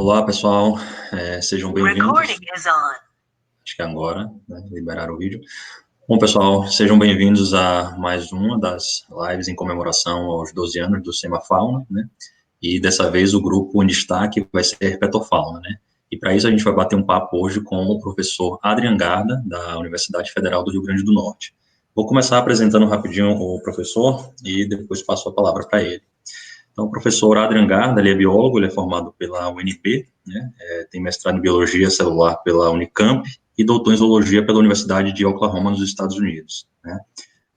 Olá, pessoal. Sejam bem-vindos. Acho que é agora, né, liberar o vídeo. Bom, pessoal, sejam bem-vindos a mais uma das lives em comemoração aos 12 anos do Semafauna, né? E dessa vez o grupo em destaque vai ser Herpetofauna, né? E para isso a gente vai bater um papo hoje com o professor Adrian Garda, da Universidade Federal do Rio Grande do Norte. Vou começar apresentando rapidinho o professor e depois passo a palavra para ele. Então, o professor Adrian Garda, ele é biólogo, ele é formado pela UNP, né, tem mestrado em biologia celular pela Unicamp e doutor em zoologia pela Universidade de Oklahoma, nos Estados Unidos, né.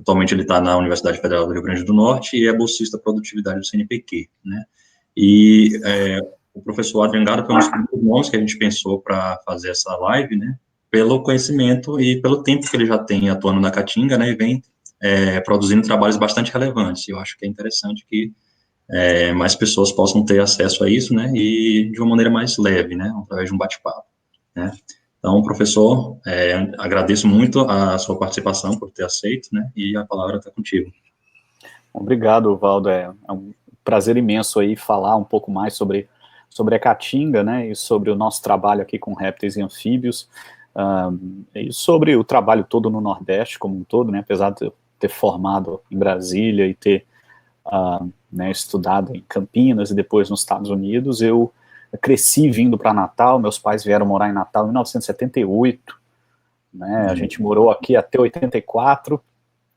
Atualmente ele está na Universidade Federal do Rio Grande do Norte e é bolsista produtividade do CNPq, né. E o professor Adrian Garda foi um dos primeiros nomes que a gente pensou para fazer essa live, né, pelo conhecimento e pelo tempo que ele já tem atuando na Caatinga, né, e vem produzindo trabalhos bastante relevantes. Eu acho que é interessante que mais pessoas possam ter acesso a isso, né, e de uma maneira mais leve, né, através de um bate-papo, né. Então, professor, agradeço muito a sua participação por ter aceito, né, e a palavra está contigo. Obrigado, Valdo, é um prazer imenso aí falar um pouco mais sobre a Caatinga, né, e sobre o nosso trabalho aqui com répteis e anfíbios, e sobre o trabalho todo no Nordeste como um todo, né, apesar de eu ter formado em Brasília e ter né, estudado em Campinas e depois nos Estados Unidos, eu cresci vindo para Natal. Meus pais vieram morar em Natal em 1978, né, a gente morou aqui até 84,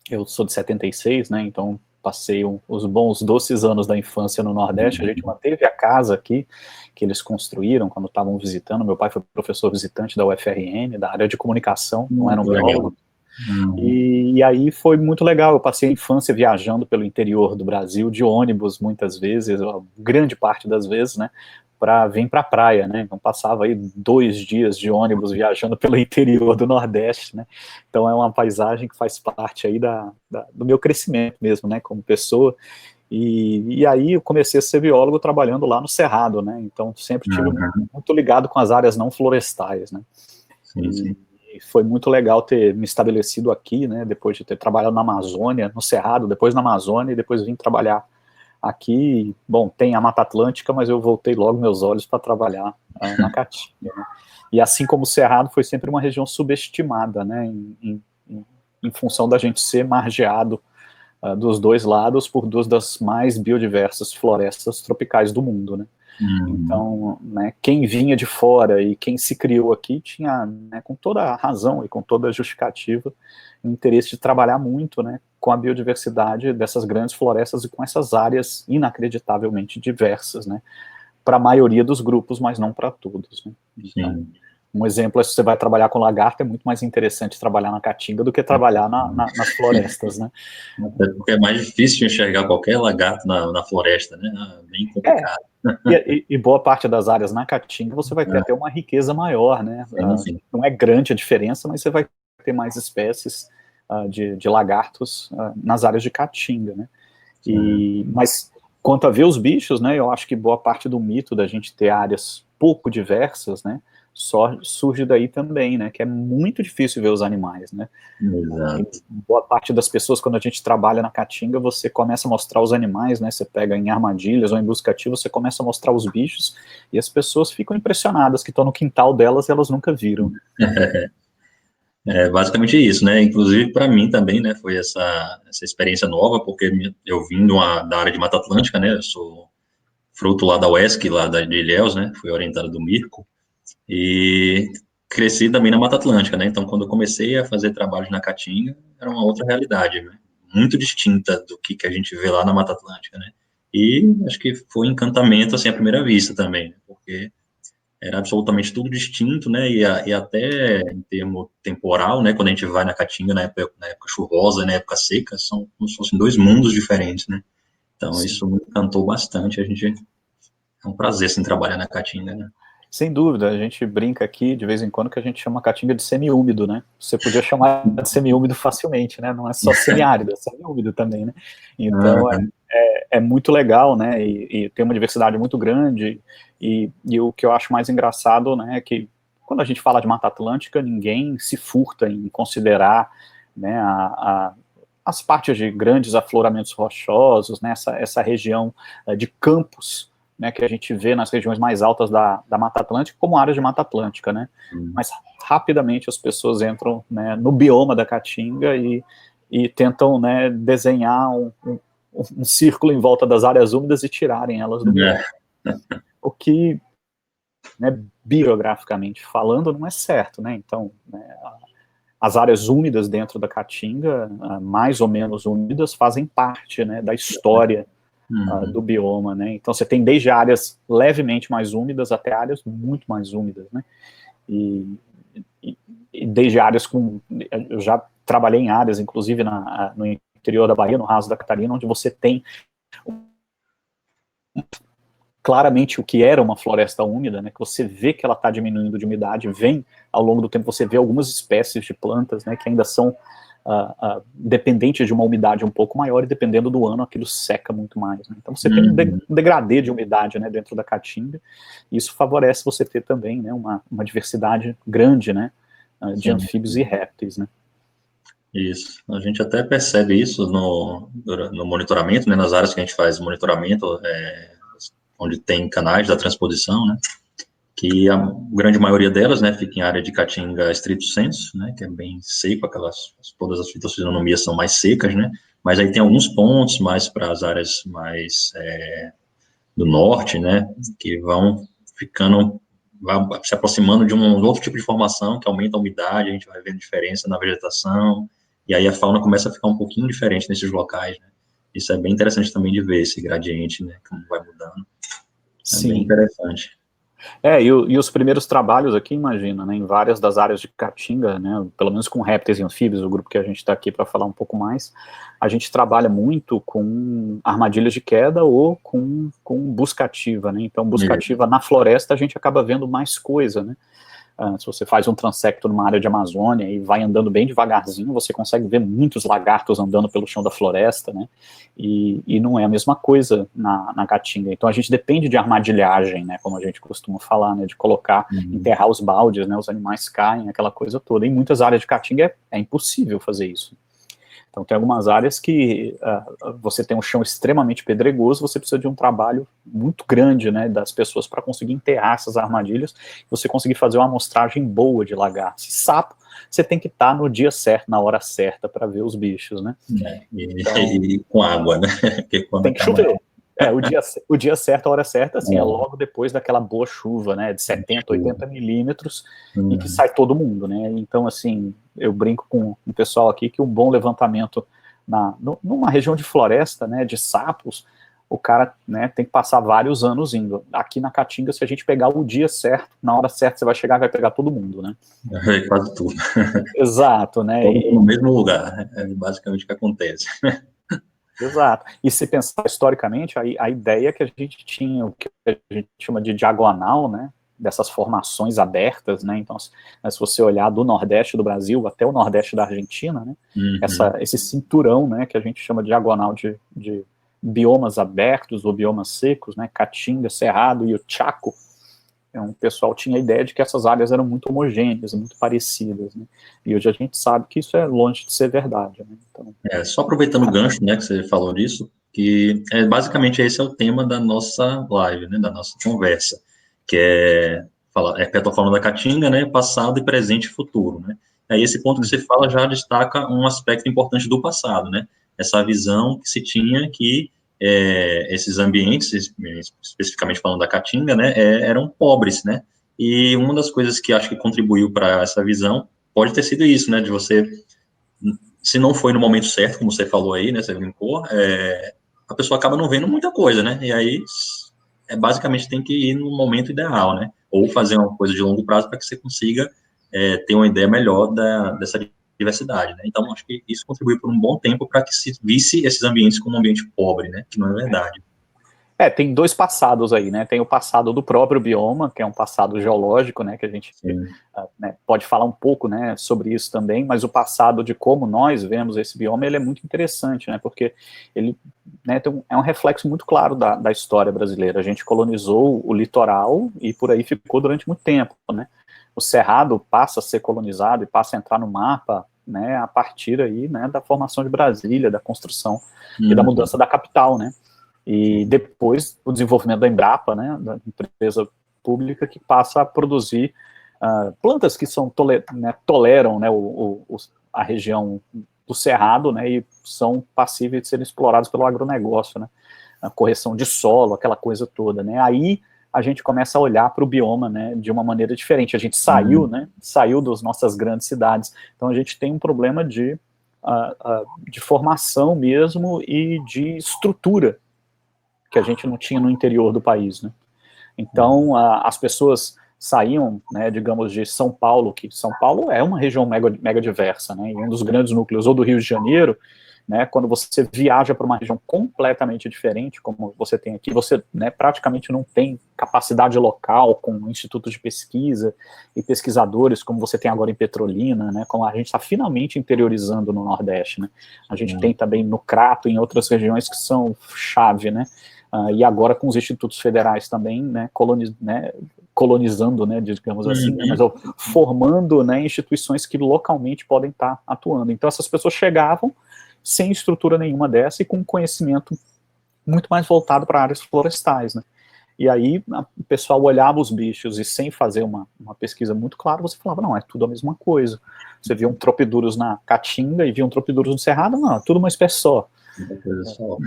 eu sou de 76, né, então passei os bons doces anos da infância no Nordeste. A gente manteve a casa aqui, que eles construíram quando estavam visitando. Meu pai foi professor visitante da UFRN, da área de comunicação, não era um biólogo. E aí foi muito legal. Eu passei a infância viajando pelo interior do Brasil, de ônibus muitas vezes, grande parte das vezes, né, para vir para a praia, né, então passava aí 2 dias de ônibus viajando pelo interior do Nordeste, né, então é uma paisagem que faz parte aí do meu crescimento mesmo, né, como pessoa. E aí eu comecei a ser biólogo trabalhando lá no Cerrado, né, então sempre tive muito ligado com as áreas não florestais, né. Sim, sim. E foi muito legal ter me estabelecido aqui, né, depois de ter trabalhado na Amazônia, no Cerrado, depois na Amazônia, e depois vim trabalhar aqui. Bom, tem a Mata Atlântica, mas eu voltei logo meus olhos para trabalhar na Caatinga, né? E assim como o Cerrado foi sempre uma região subestimada, né, em função da gente ser margeado dos dois lados por duas das mais biodiversas florestas tropicais do mundo, né. Então, né, quem vinha de fora e quem se criou aqui tinha, né, com toda a razão e com toda a justificativa, o interesse de trabalhar muito, né, com a biodiversidade dessas grandes florestas e com essas áreas inacreditavelmente diversas, né, para a maioria dos grupos, mas não para todos, né. Então, Sim. um exemplo é, se você vai trabalhar com lagarto, é muito mais interessante trabalhar na Caatinga do que trabalhar nas florestas, né. Até porque é mais difícil enxergar qualquer lagarto na floresta, né, bem É, complicado. e boa parte das áreas na Caatinga você vai ter até uma riqueza maior, né? Sim, sim. Não é grande a diferença, mas você vai ter mais espécies de lagartos nas áreas de Caatinga, né? Mas quanto a ver os bichos, né? Eu acho que boa parte do mito da gente ter áreas pouco diversas, né? Só surge daí também, né? Que é muito difícil ver os animais, né? E Exato. boa parte das pessoas, quando a gente trabalha na Caatinga, você começa a mostrar os animais, né, você pega em armadilhas ou em busca ativa, você começa a mostrar os bichos, e as pessoas ficam impressionadas que estão no quintal delas e elas nunca viram. É basicamente isso, né? Inclusive, para mim também, né, foi essa experiência nova, porque eu vim da área de Mata Atlântica, né? Eu sou fruto lá da UESC, lá de Ilhéus, né? Fui orientado do Mirco, e cresci também na Mata Atlântica, né? Então, quando eu comecei a fazer trabalhos na Caatinga, era uma outra realidade, né? Muito distinta do que a gente vê lá na Mata Atlântica, né? E acho que foi um encantamento, assim, à primeira vista também, né? Porque era absolutamente tudo distinto, né, e até em termo temporal, né, quando a gente vai na Caatinga, na época chuvosa, na época seca, são como se fossem dois mundos diferentes, né, então Sim. isso me encantou bastante, é um prazer, assim, trabalhar na Caatinga, né. Sem dúvida, a gente brinca aqui de vez em quando que a gente chama a Caatinga de semiúmido, né? Você podia chamar de semiúmido facilmente, né? Não é só semiárido, é semiúmido também, né? Então é muito legal, né? E tem uma diversidade muito grande. E o que eu acho mais engraçado, né, é que quando a gente fala de Mata Atlântica, ninguém se furta em considerar, né, as partes de grandes afloramentos rochosos, né? Essa região de campos, né, que a gente vê nas regiões mais altas da Mata Atlântica como áreas de Mata Atlântica, né? Mas rapidamente as pessoas entram, né, no bioma da Caatinga e tentam, né, desenhar um círculo em volta das áreas úmidas e tirarem elas do bioma. O que, né, biograficamente falando, não é certo, né? Então, né, as áreas úmidas dentro da Caatinga, mais ou menos úmidas, fazem parte, né, da história do bioma, né? Então você tem desde áreas levemente mais úmidas até áreas muito mais úmidas, né? E desde áreas com... Eu já trabalhei em áreas, inclusive no interior da Bahia, no Raso da Catarina, onde você tem claramente o que era uma floresta úmida, né, que você vê que ela está diminuindo de umidade, vem ao longo do tempo, você vê algumas espécies de plantas, né, que ainda são dependentes de uma umidade um pouco maior, e dependendo do ano, aquilo seca muito mais, né? Então você tem um degradê de umidade, né, dentro da Caatinga, e isso favorece você ter também, né, uma diversidade grande, né, de anfíbios e répteis, né. Isso, a gente até percebe isso no monitoramento, né, nas áreas que a gente faz monitoramento, onde tem canais da transposição, né, que a grande maioria delas, né, fica em área de Caatinga estrito sensu, né, que é bem seco, todas as fitossonomias são mais secas, né, mas aí tem alguns pontos mais para as áreas mais do norte, né, que vão se aproximando de um outro tipo de formação que aumenta a umidade, a gente vai vendo diferença na vegetação, e aí a fauna começa a ficar um pouquinho diferente nesses locais, né. Isso é bem interessante também de ver, esse gradiente, né, como vai mudando. Sim. Bem interessante. E os primeiros trabalhos aqui, imagina, né, em várias das áreas de Caatinga, né, pelo menos com répteis e anfíbios, o grupo que a gente está aqui para falar um pouco mais, a gente trabalha muito com armadilhas de queda ou com busca ativa, né, então busca ativa na floresta a gente acaba vendo mais coisa, né. Se você faz um transecto numa área de Amazônia e vai andando bem devagarzinho, você consegue ver muitos lagartos andando pelo chão da floresta, né, e não é a mesma coisa na Caatinga. Então a gente depende de armadilhagem, né, como a gente costuma falar, né, de colocar, enterrar os baldes, né, os animais caem, aquela coisa toda. Em muitas áreas de Caatinga é impossível fazer isso. Então tem algumas áreas que você tem um chão extremamente pedregoso, você precisa de um trabalho muito grande, né, das pessoas para conseguir enterrar essas armadilhas, você conseguir fazer uma amostragem boa de lagarto. Sapo, você tem que estar no dia certo, na hora certa, para ver os bichos, né? E com água, né? Tem que chover. O dia certo, a hora certa, assim, é logo depois daquela boa chuva, né, de 70, 80 milímetros, e que sai todo mundo, né, então, assim, eu brinco com o pessoal aqui que um bom levantamento numa região de floresta, né, de sapos, o cara, né, tem que passar vários anos indo. Aqui na Caatinga, se a gente pegar o dia certo, na hora certa você vai chegar e vai pegar todo mundo, né. Quase tudo. Exato, né. No mesmo lugar, é basicamente o que acontece. Exato. E se pensar historicamente, a ideia que a gente tinha, o que a gente chama de diagonal, né, dessas formações abertas, né, então se você olhar do Nordeste do Brasil até o Nordeste da Argentina, né, esse cinturão, né, que a gente chama de diagonal de biomas abertos ou biomas secos, né, Caatinga, Cerrado e o Chaco, o pessoal tinha a ideia de que essas áreas eram muito homogêneas, muito parecidas, né? E hoje a gente sabe que isso é longe de ser verdade, né? Então, só aproveitando o gancho, né, que você falou disso, que basicamente esse é o tema da nossa live, né, da nossa conversa, que que eu tô falando da Caatinga, né, passado e presente e futuro, né? Aí esse ponto que você fala já destaca um aspecto importante do passado, né? Essa visão que se tinha que esses ambientes, especificamente falando da Caatinga, né, eram pobres, né? E uma das coisas que acho que contribuiu para essa visão pode ter sido isso, né, de você, se não foi no momento certo, como você falou aí, né, você brincou, a pessoa acaba não vendo muita coisa, né? E aí, basicamente tem que ir no momento ideal, né? Ou fazer uma coisa de longo prazo para que você consiga ter uma ideia melhor dessa diversidade, né? Então, acho que isso contribuiu por um bom tempo para que se visse esses ambientes como um ambiente pobre, né? Que não é verdade. Tem dois passados aí, né? Tem o passado do próprio bioma, que é um passado geológico, né? Que a gente né, pode falar um pouco, né, sobre isso também, mas o passado de como nós vemos esse bioma, ele é muito interessante, né? Porque ele, né, é um reflexo muito claro da história brasileira. A gente colonizou o litoral e por aí ficou durante muito tempo, né? O Cerrado passa a ser colonizado e passa a entrar no mapa, né, a partir aí, né, da formação de Brasília, da construção e da mudança da capital, né? E depois o desenvolvimento da Embrapa, né, da empresa pública que passa a produzir plantas que toleram, né, a região do Cerrado, né, e são passíveis de serem explorados pelo agronegócio, né, a correção de solo, aquela coisa toda, né, aí a gente começa a olhar para o bioma, né, de uma maneira diferente, a gente saiu, né, saiu das nossas grandes cidades, então a gente tem um problema de formação mesmo e de estrutura que a gente não tinha no interior do país, né. Então, as pessoas saíam, né, digamos, de São Paulo, que São Paulo é uma região mega diversa, né, e um dos grandes núcleos, ou do Rio de Janeiro, né, quando você viaja para uma região completamente diferente, como você tem aqui, você, né, praticamente não tem capacidade local com institutos de pesquisa e pesquisadores, como você tem agora em Petrolina, né, como a gente está finalmente interiorizando no Nordeste, né, a gente tem também no Crato, em outras regiões que são chave, né, e agora com os institutos federais também, né, colonizando, né, digamos assim, né, mas formando, né, instituições que localmente podem estar atuando. Então essas pessoas chegavam sem estrutura nenhuma dessa e com conhecimento muito mais voltado para áreas florestais, né. E aí o pessoal olhava os bichos e sem fazer uma pesquisa muito clara, você falava, não, é tudo a mesma coisa. Você via um tropidurus na Caatinga e via um tropidurus no Cerrado, não, é tudo uma espécie só.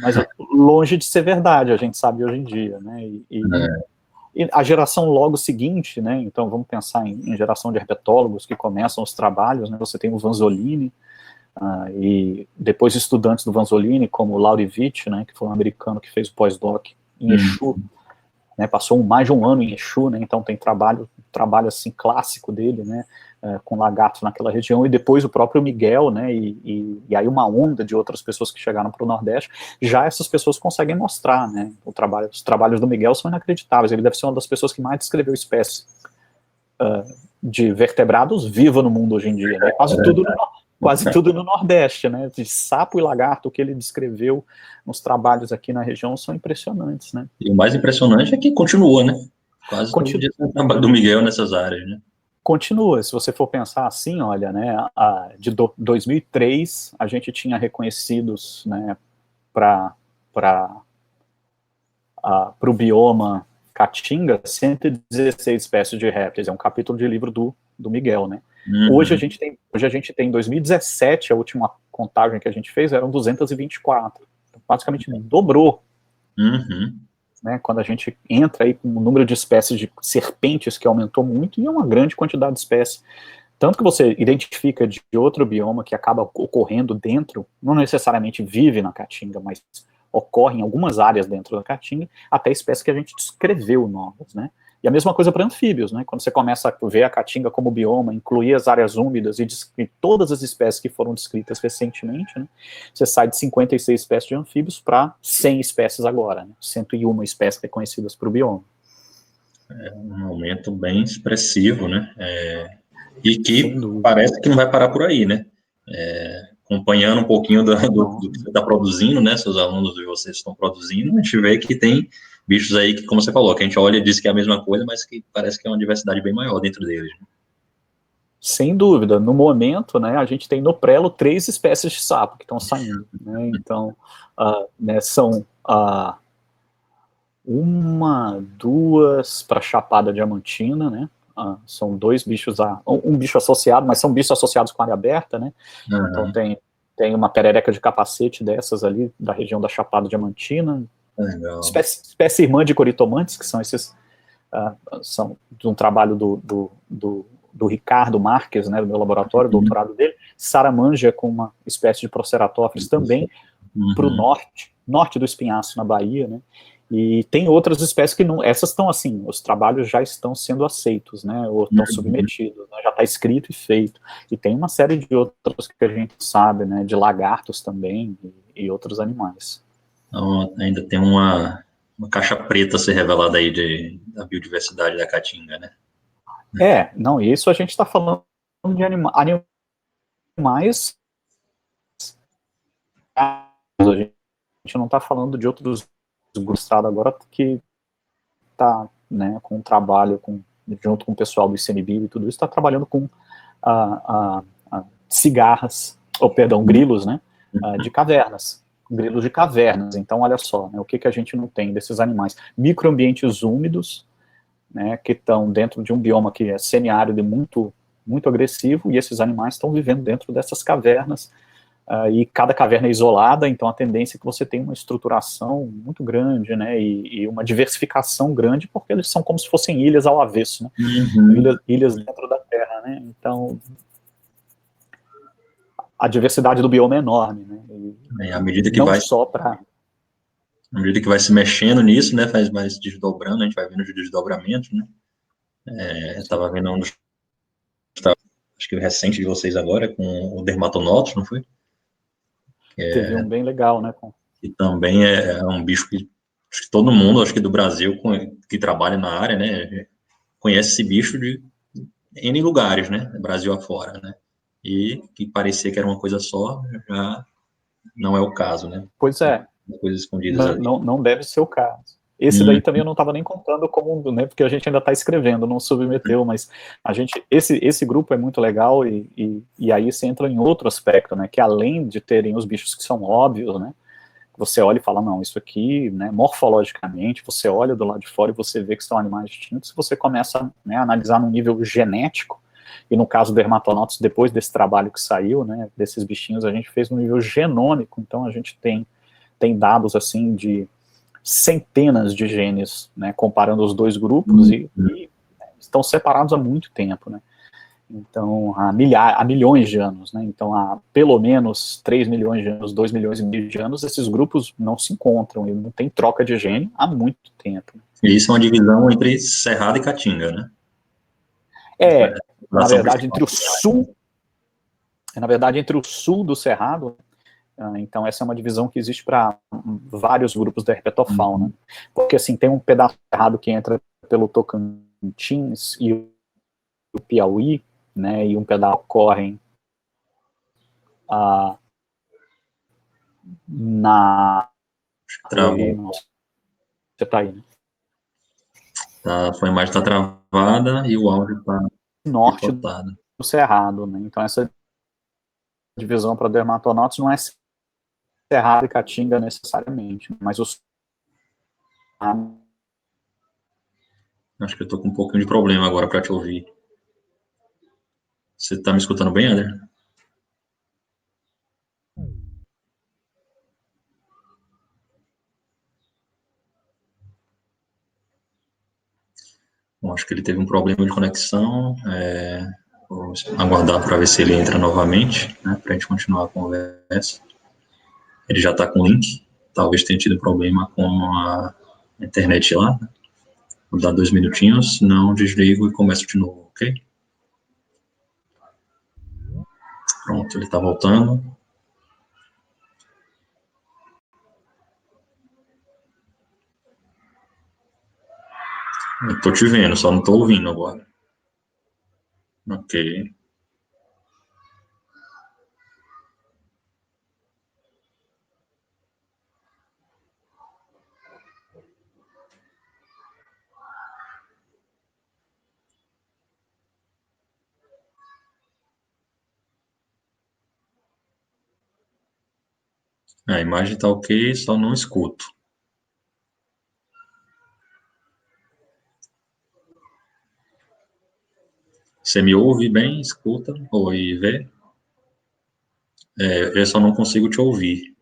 Mas longe de ser verdade, a gente sabe hoje em dia, né, e a geração logo seguinte, né, então vamos pensar em geração de herpetólogos que começam os trabalhos, né, você tem o Vanzolini, e depois estudantes do Vanzolini, como o Laurivich, né, que foi um americano que fez o pós-doc em Exu, né, passou mais de um ano em Exu, né, então tem trabalho assim clássico dele, né, com lagartos naquela região, e depois o próprio Miguel, né, e aí uma onda de outras pessoas que chegaram para o Nordeste, já essas pessoas conseguem mostrar, né, os trabalhos do Miguel são inacreditáveis, ele deve ser uma das pessoas que mais descreveu espécies de vertebrados viva no mundo hoje em dia, né, quase tudo no Nordeste, né, de sapo e lagarto que ele descreveu nos trabalhos aqui na região são impressionantes, né. E o mais impressionante é que continua, né, quase todo dia tem trabalho do Miguel nessas áreas, né. Continua, se você for pensar assim, olha, né, de 2003 a gente tinha reconhecidos, né, para o bioma Caatinga 116 espécies de répteis, é um capítulo de livro do Miguel, né. Hoje a gente tem, em 2017, a última contagem que a gente fez eram 224, então, praticamente dobrou. Né, quando a gente entra aí com o número de espécies de serpentes que aumentou muito, e é uma grande quantidade de espécies, tanto que você identifica de outro bioma que acaba ocorrendo dentro, não necessariamente vive na Caatinga, mas ocorre em algumas áreas dentro da Caatinga, até espécies que a gente descreveu novas, né, e a mesma coisa para anfíbios, né, quando você começa a ver a Caatinga como bioma, incluir as áreas úmidas e todas as espécies que foram descritas recentemente, né, você sai de 56 espécies de anfíbios para 100 espécies agora, né, 101 espécies reconhecidas para o bioma. É um aumento bem expressivo, né, e que parece que não vai parar por aí, né, acompanhando um pouquinho do que você está produzindo, né, seus alunos de vocês estão produzindo, a gente vê que tem bichos aí que, como você falou, que a gente olha e diz que é a mesma coisa, mas que parece que é uma diversidade bem maior dentro deles. Né? Sem dúvida, no momento, né, a gente tem no prelo 3 espécies de sapo que estão saindo, né, então, né, são 1, 2 para Chapada Diamantina, né, são 2 bichos, um bicho associado, mas são bichos associados com área aberta, né, então tem uma perereca de capacete dessas ali, da região da Chapada Diamantina, espécie irmã de coritomantes, que são esses, são de um trabalho do Ricardo Marques, né, do meu laboratório, doutorado dele, Saramanja com uma espécie de Proceratófilis também, para o norte do Espinhaço, na Bahia, né, e tem outras espécies que não, essas estão assim, os trabalhos já estão sendo aceitos, né, ou estão submetidos, né, já está escrito e feito, e tem uma série de outros que a gente sabe, né, de lagartos também, e outros animais. Então, ainda tem uma caixa preta a ser revelada aí da biodiversidade da Caatinga, né? Não, isso a gente está falando de animais, a gente não está falando de outros grupos agora que está, né, com um trabalho junto com o pessoal do ICNBio e tudo isso, está trabalhando com cigarras, grilos, né, de cavernas. grilos de cavernas. Então, olha só, né, o que a gente não tem desses animais? Microambientes úmidos, né, que estão dentro de um bioma que é semiárido e muito, muito agressivo, e esses animais estão vivendo dentro dessas cavernas, e cada caverna é isolada, então a tendência é que você tenha uma estruturação muito grande, né, e uma diversificação grande, porque eles são como se fossem ilhas ao avesso, né, ilhas dentro da Terra, né, então a diversidade do bioma é enorme, né, à medida que não vai, só para... à medida que vai se mexendo nisso, né, faz mais desdobrando, a gente vai vendo os desdobramentos, né, estava vendo um dos, acho que o recente de vocês agora, com o Dermatonotus, não foi? Teve um bem legal, né? Que também é um bicho que acho que todo mundo, acho que do Brasil, que trabalha na área, né, conhece esse bicho de N lugares, né, Brasil afora, né, e que parecia que era uma coisa só, já não é o caso, né. Pois é, Coisas escondidas ali. não deve ser o caso. Esse daí também eu não estava nem contando como, né, porque a gente ainda está escrevendo, não submeteu, mas esse grupo é muito legal e aí você entra em outro aspecto, né, que além de terem os bichos que são óbvios, né, você olha e fala, não, isso aqui, né, morfologicamente, você olha do lado de fora e você vê que são animais distintos, você começa, né, a analisar no nível genético, e no caso do Dermatonotus, depois desse trabalho que saiu, né, desses bichinhos, a gente fez no nível genômico, então a gente tem dados, assim, de centenas de genes, né, comparando os dois grupos, e estão separados há muito tempo, né. Então, há milhões de anos, né? Então, há pelo menos 3 milhões de anos, 2 milhões e meio de anos, esses grupos não se encontram, e não tem troca de gene há muito tempo. E isso é uma divisão entre Cerrado e Caatinga, né? Na verdade, entre o sul do Cerrado, então essa é uma divisão que existe para vários grupos da herpetofauna, porque assim, tem um pedaço do Cerrado que entra pelo Tocantins e o Piauí, né, e um pedaço correm na... Travou. Você tá aí, né? Tá, sua imagem está travada e o áudio está Norte picotado. do Cerrado, né? Então essa divisão para dermatonotos não é Cerrado e Caatinga necessariamente, mas os... Acho que eu estou com um pouquinho de problema agora para te ouvir. Você está me escutando bem, André? Bom, acho que ele teve um problema de conexão. Vou aguardar para ver se ele entra novamente, né, para a gente continuar a conversa. Ele já está com o link. Talvez tenha tido problema com a internet lá. Vou dar 2 minutinhos, não desligo e começo de novo, ok? Pronto, ele está voltando. Eu tô te vendo, só não tô ouvindo agora. Ok. A imagem tá ok, só não escuto. Você me ouve bem? Escuta? Oi, vê? Eu só não consigo te ouvir.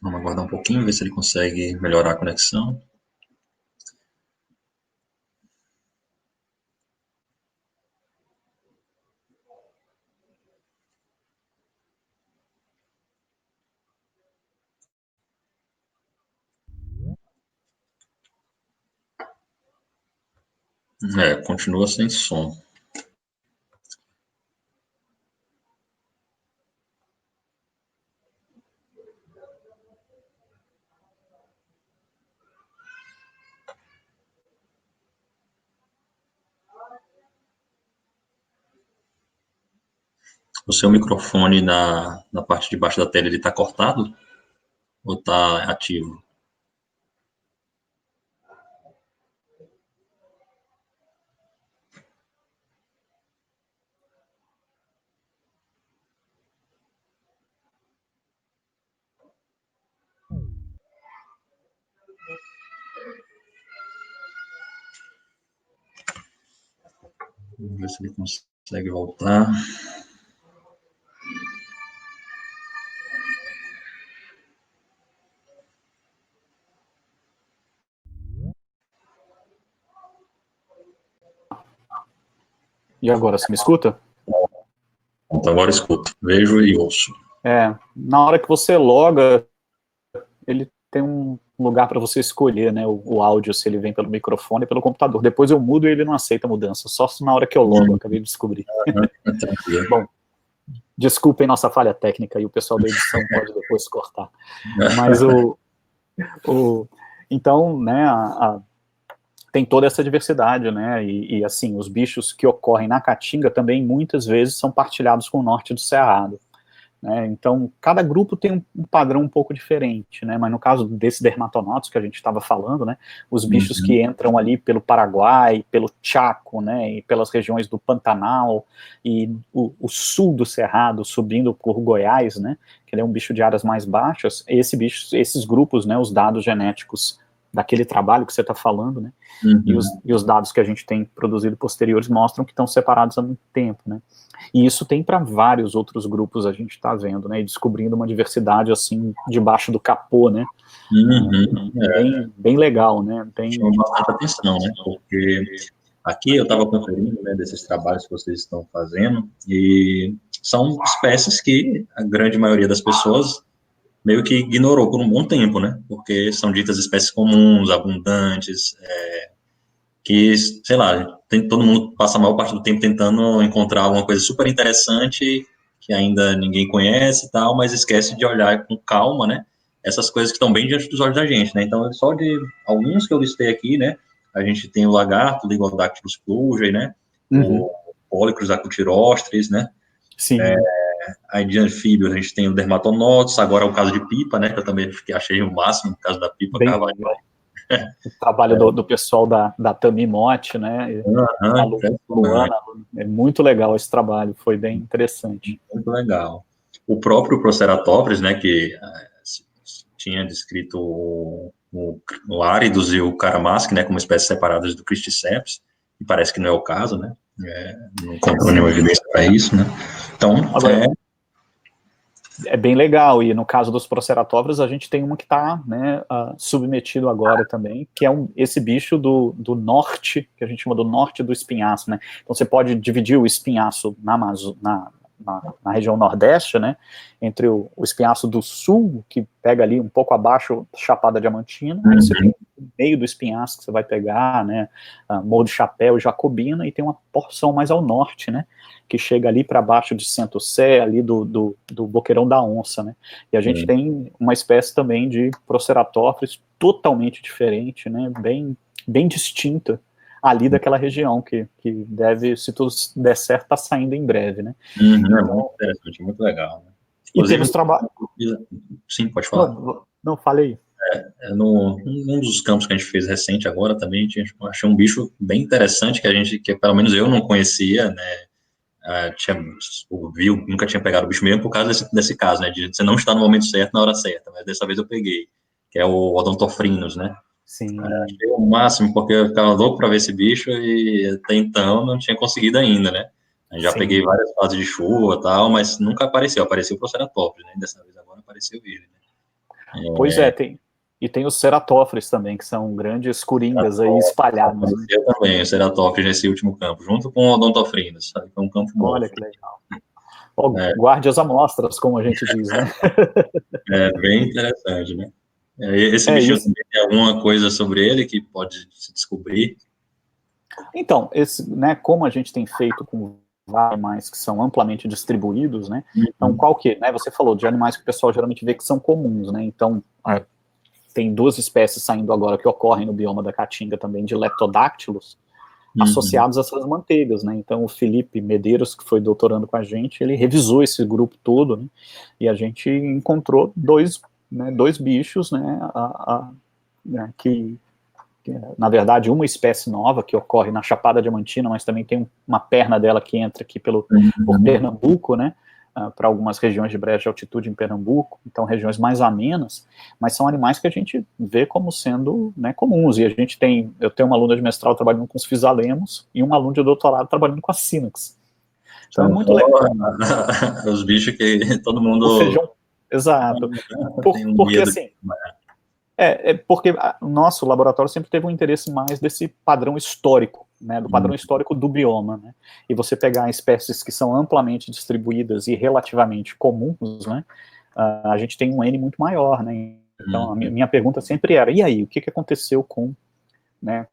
Vamos aguardar um pouquinho, ver se ele consegue melhorar a conexão. Continua sem som. O seu microfone na parte de baixo da tela, ele está cortado? Ou está ativo? Vamos ver se ele consegue voltar. E agora, você me escuta? Então, agora escuto, vejo e ouço. Na hora que você loga, ele tem um lugar para você escolher, né, o áudio, se ele vem pelo microfone ou pelo computador. Depois eu mudo e ele não aceita mudança, só na hora que eu logo, eu acabei de descobrir. Bom, desculpem nossa falha técnica, e o pessoal da edição pode depois cortar. Mas então, né, tem toda essa diversidade, né, e assim, os bichos que ocorrem na Caatinga também muitas vezes são partilhados com o norte do Cerrado, né, então cada grupo tem um padrão um pouco diferente, né, mas no caso desse dermatonautas que a gente estava falando, né, os bichos que entram ali pelo Paraguai, pelo Chaco, né, e pelas regiões do Pantanal, e o sul do Cerrado, subindo por Goiás, né, que ele é um bicho de áreas mais baixas, esses grupos, né, os dados genéticos daquele trabalho que você está falando, né, e os dados que a gente tem produzido posteriores mostram que estão separados há muito tempo, né, e isso tem para vários outros grupos, a gente está vendo, né, e descobrindo uma diversidade, assim, debaixo do capô, né, bem legal, né. Chama bastante atenção, né, porque aqui eu estava conferindo, né, desses trabalhos que vocês estão fazendo, e são espécies que a grande maioria das pessoas meio que ignorou por um bom tempo, né, porque são ditas espécies comuns, abundantes, que, sei lá, todo mundo passa a maior parte do tempo tentando encontrar alguma coisa super interessante que ainda ninguém conhece e tal, mas esquece de olhar com calma, né, essas coisas que estão bem diante dos olhos da gente, né, então só de alguns que eu listei aqui, né, a gente tem o lagarto, o Ligodactylus plugei, né, o Polycrus acutirostris, né, Sim. Aí de anfíbios a gente tem o Dermatonotus, agora o caso de pipa, né, que eu também achei o máximo, o caso da pipa carvalho. O trabalho do pessoal da Tami Motti, né, a Luana, é muito legal esse trabalho, foi bem interessante. Muito legal. O próprio Proceratops, né, que tinha descrito o Áridos e o Caramasque, né, como espécies separadas do Cristiceps, e parece que não é o caso, né, não encontrou nenhuma evidência para isso, né, então, agora, é bem legal, e no caso dos Proceratops, a gente tem uma que está, né, submetido agora também, que é esse bicho do norte, que a gente chama do norte do espinhaço, né, então você pode dividir o espinhaço na região nordeste, né, entre o espinhaço do sul, que pega ali um pouco abaixo Chapada Diamantina, aí você tem o meio do espinhaço que você vai pegar, né, Morro do Chapéu, Jacobina, e tem uma porção mais ao norte, né, que chega ali para baixo de Centro-Sé, ali do Boqueirão da Onça, né, e a gente tem uma espécie também de Proceratops totalmente diferente, né, bem distinta, ali daquela região, que deve, se tudo der certo, tá saindo em breve, né? Então, é muito interessante, muito legal. Né? E temos trabalho... Sim, pode falar. Não falei. Num dos campos que a gente fez recente agora também, achei um bicho bem interessante que pelo menos eu não conhecia, né? Nunca tinha pegado o bicho mesmo por causa desse caso, né? De você não estar no momento certo, na hora certa, mas dessa vez eu peguei, que é o Odontophrynus, né? Sim. Achei o máximo, porque eu ficava louco para ver esse bicho e até então não tinha conseguido ainda, né? Eu já peguei várias fases de chuva e tal, mas nunca apareceu o Proceratops, né? Dessa vez agora apareceu ele, né? Pois e tem os Ceratópteros também, que são grandes coringas aí espalhados. Apareceu também o Ceratópteros nesse último campo, junto com o Odontophrynus, sabe? Foi um campo bom. Olha que legal. Guarde as amostras, como a gente diz, né? É bem interessante, né? Esse bichinho também tem alguma coisa sobre ele que pode se descobrir? Então, né, como a gente tem feito com animais que são amplamente distribuídos, né, então qual que, né, você falou de animais que o pessoal geralmente vê que são comuns, né, então tem duas espécies saindo agora que ocorrem no bioma da Caatinga também, de Leptodactylus, associados a essas manteigas, né? Então o Felipe Medeiros, que foi doutorando com a gente, ele revisou esse grupo todo, né? E a gente encontrou dois bichos, né? Que na verdade uma espécie nova que ocorre na Chapada Diamantina, mas também tem uma perna dela que entra aqui por Pernambuco, né? Para algumas regiões de baixa altitude em Pernambuco, então regiões mais amenas, mas são animais que a gente vê como sendo, né, comuns, e eu tenho uma aluna de mestrado trabalhando com os fisalemos, e um aluno de doutorado trabalhando com a sínax. Então é muito legal. Os bichos que todo mundo... O feijão, exato. Porque assim... porque o nosso laboratório sempre teve um interesse mais desse padrão histórico, né, do padrão histórico do bioma, né, e você pegar espécies que são amplamente distribuídas e relativamente comuns, né, a gente tem um N muito maior, né, então a minha pergunta sempre era, e aí, o que aconteceu com, né,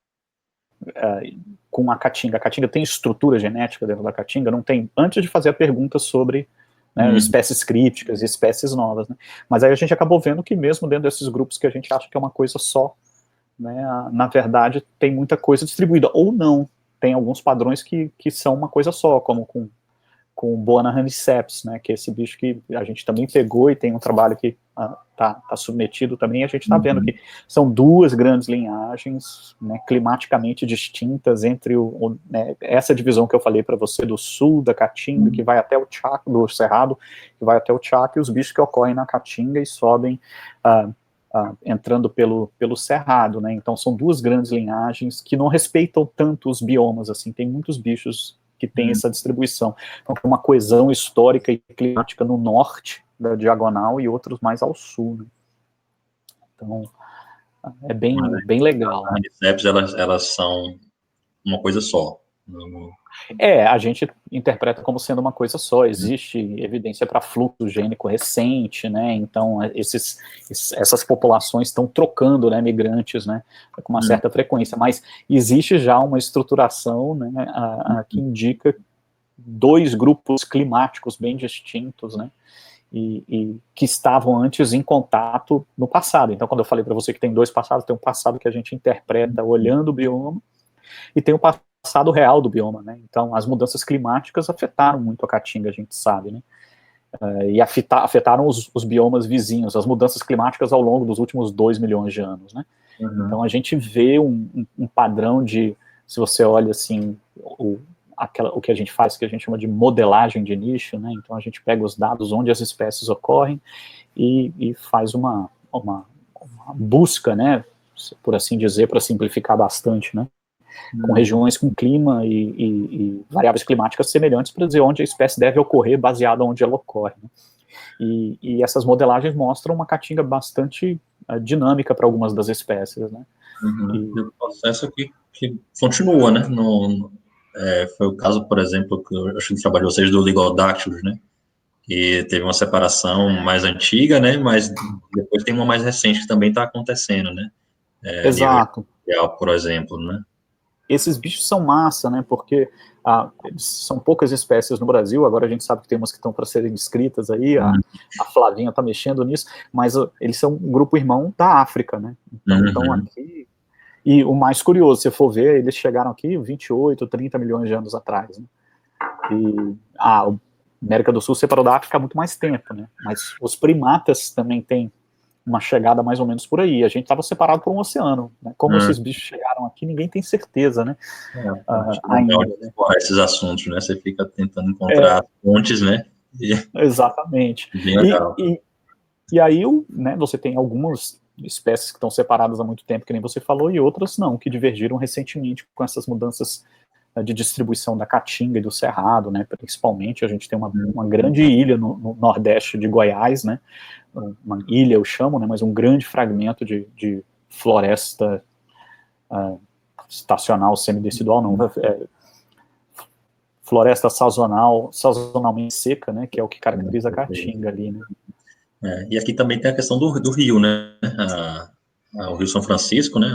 com a caatinga? A caatinga tem estrutura genética dentro da caatinga? Não tem, antes de fazer a pergunta sobre... Né, espécies críticas e espécies novas, né? Mas aí a gente acabou vendo que mesmo dentro desses grupos que a gente acha que é uma coisa só, né, na verdade tem muita coisa distribuída, ou não, tem alguns padrões que são uma coisa só, como com Boana raniceps, né, que é esse bicho que a gente também pegou e tem um trabalho que tá submetido também, a gente está vendo que são duas grandes linhagens, né, climaticamente distintas entre né, essa divisão que eu falei para você do sul da Caatinga, que vai até o Chaco, do Cerrado, que vai até o Chaco, e os bichos que ocorrem na Caatinga e sobem entrando pelo Cerrado, né, então são duas grandes linhagens que não respeitam tanto os biomas, assim, tem muitos bichos que tem essa distribuição. Então, tem uma coesão histórica e climática no norte da diagonal e outros mais ao sul, né? Então, é bem legal. As raniceps, elas são uma coisa só. A gente interpreta como sendo uma coisa só, existe evidência para fluxo gênico recente, né, então essas populações estão trocando, né, migrantes, né, com uma certa frequência, mas existe já uma estruturação, né, que indica dois grupos climáticos bem distintos, né, e que estavam antes em contato no passado. Então, quando eu falei para você que tem dois passados, tem um passado que a gente interpreta olhando o bioma, e tem o passado real do bioma, né? Então, as mudanças climáticas afetaram muito a Caatinga, a gente sabe, né? E afetaram os biomas vizinhos, as mudanças climáticas ao longo dos últimos 2 milhões de anos, né? Então, a gente vê um padrão de, se você olha assim, o que a gente faz, que a gente chama de modelagem de nicho, né? Então, a gente pega os dados onde as espécies ocorrem e faz uma busca, né? Por assim dizer, para simplificar bastante, né? Com regiões com clima e variáveis climáticas semelhantes para dizer onde a espécie deve ocorrer, baseado onde ela ocorre, né? E essas modelagens mostram uma caatinga bastante dinâmica para algumas das espécies, né? E o processo que continua, né? Foi o caso, por exemplo, que eu acho que trabalhou vocês do Ligodactylus, né? Que teve uma separação mais antiga, né? Mas depois tem uma mais recente que também está acontecendo, né? Exato. Por exemplo, né? Esses bichos são massa, né, porque são poucas espécies no Brasil, agora a gente sabe que tem umas que estão para serem descritas aí, a Flavinha está mexendo nisso, mas eles são um grupo irmão da África, né, então estão aqui, e o mais curioso, se for ver, eles chegaram aqui 28, 30 milhões de anos atrás, né, e a América do Sul separou da África há muito mais tempo, né, mas os primatas também têm uma chegada mais ou menos por aí. A gente estava separado por um oceano, né? Como esses bichos chegaram aqui, ninguém tem certeza, né? Ainda, né? Esses assuntos, né? Você fica tentando encontrar pontes, né? Exatamente. Bem legal. E aí, né, você tem algumas espécies que estão separadas há muito tempo, que nem você falou, e outras não, que divergiram recentemente com essas mudanças de distribuição da Caatinga e do Cerrado, né, principalmente. A gente tem uma grande ilha no nordeste de Goiás, né, uma ilha eu chamo, né, mas um grande fragmento de floresta estacional, semidecidual, não, floresta sazonalmente seca, né, que é o que caracteriza a Caatinga ali, né. E aqui também tem a questão do rio, né, o Rio São Francisco, né,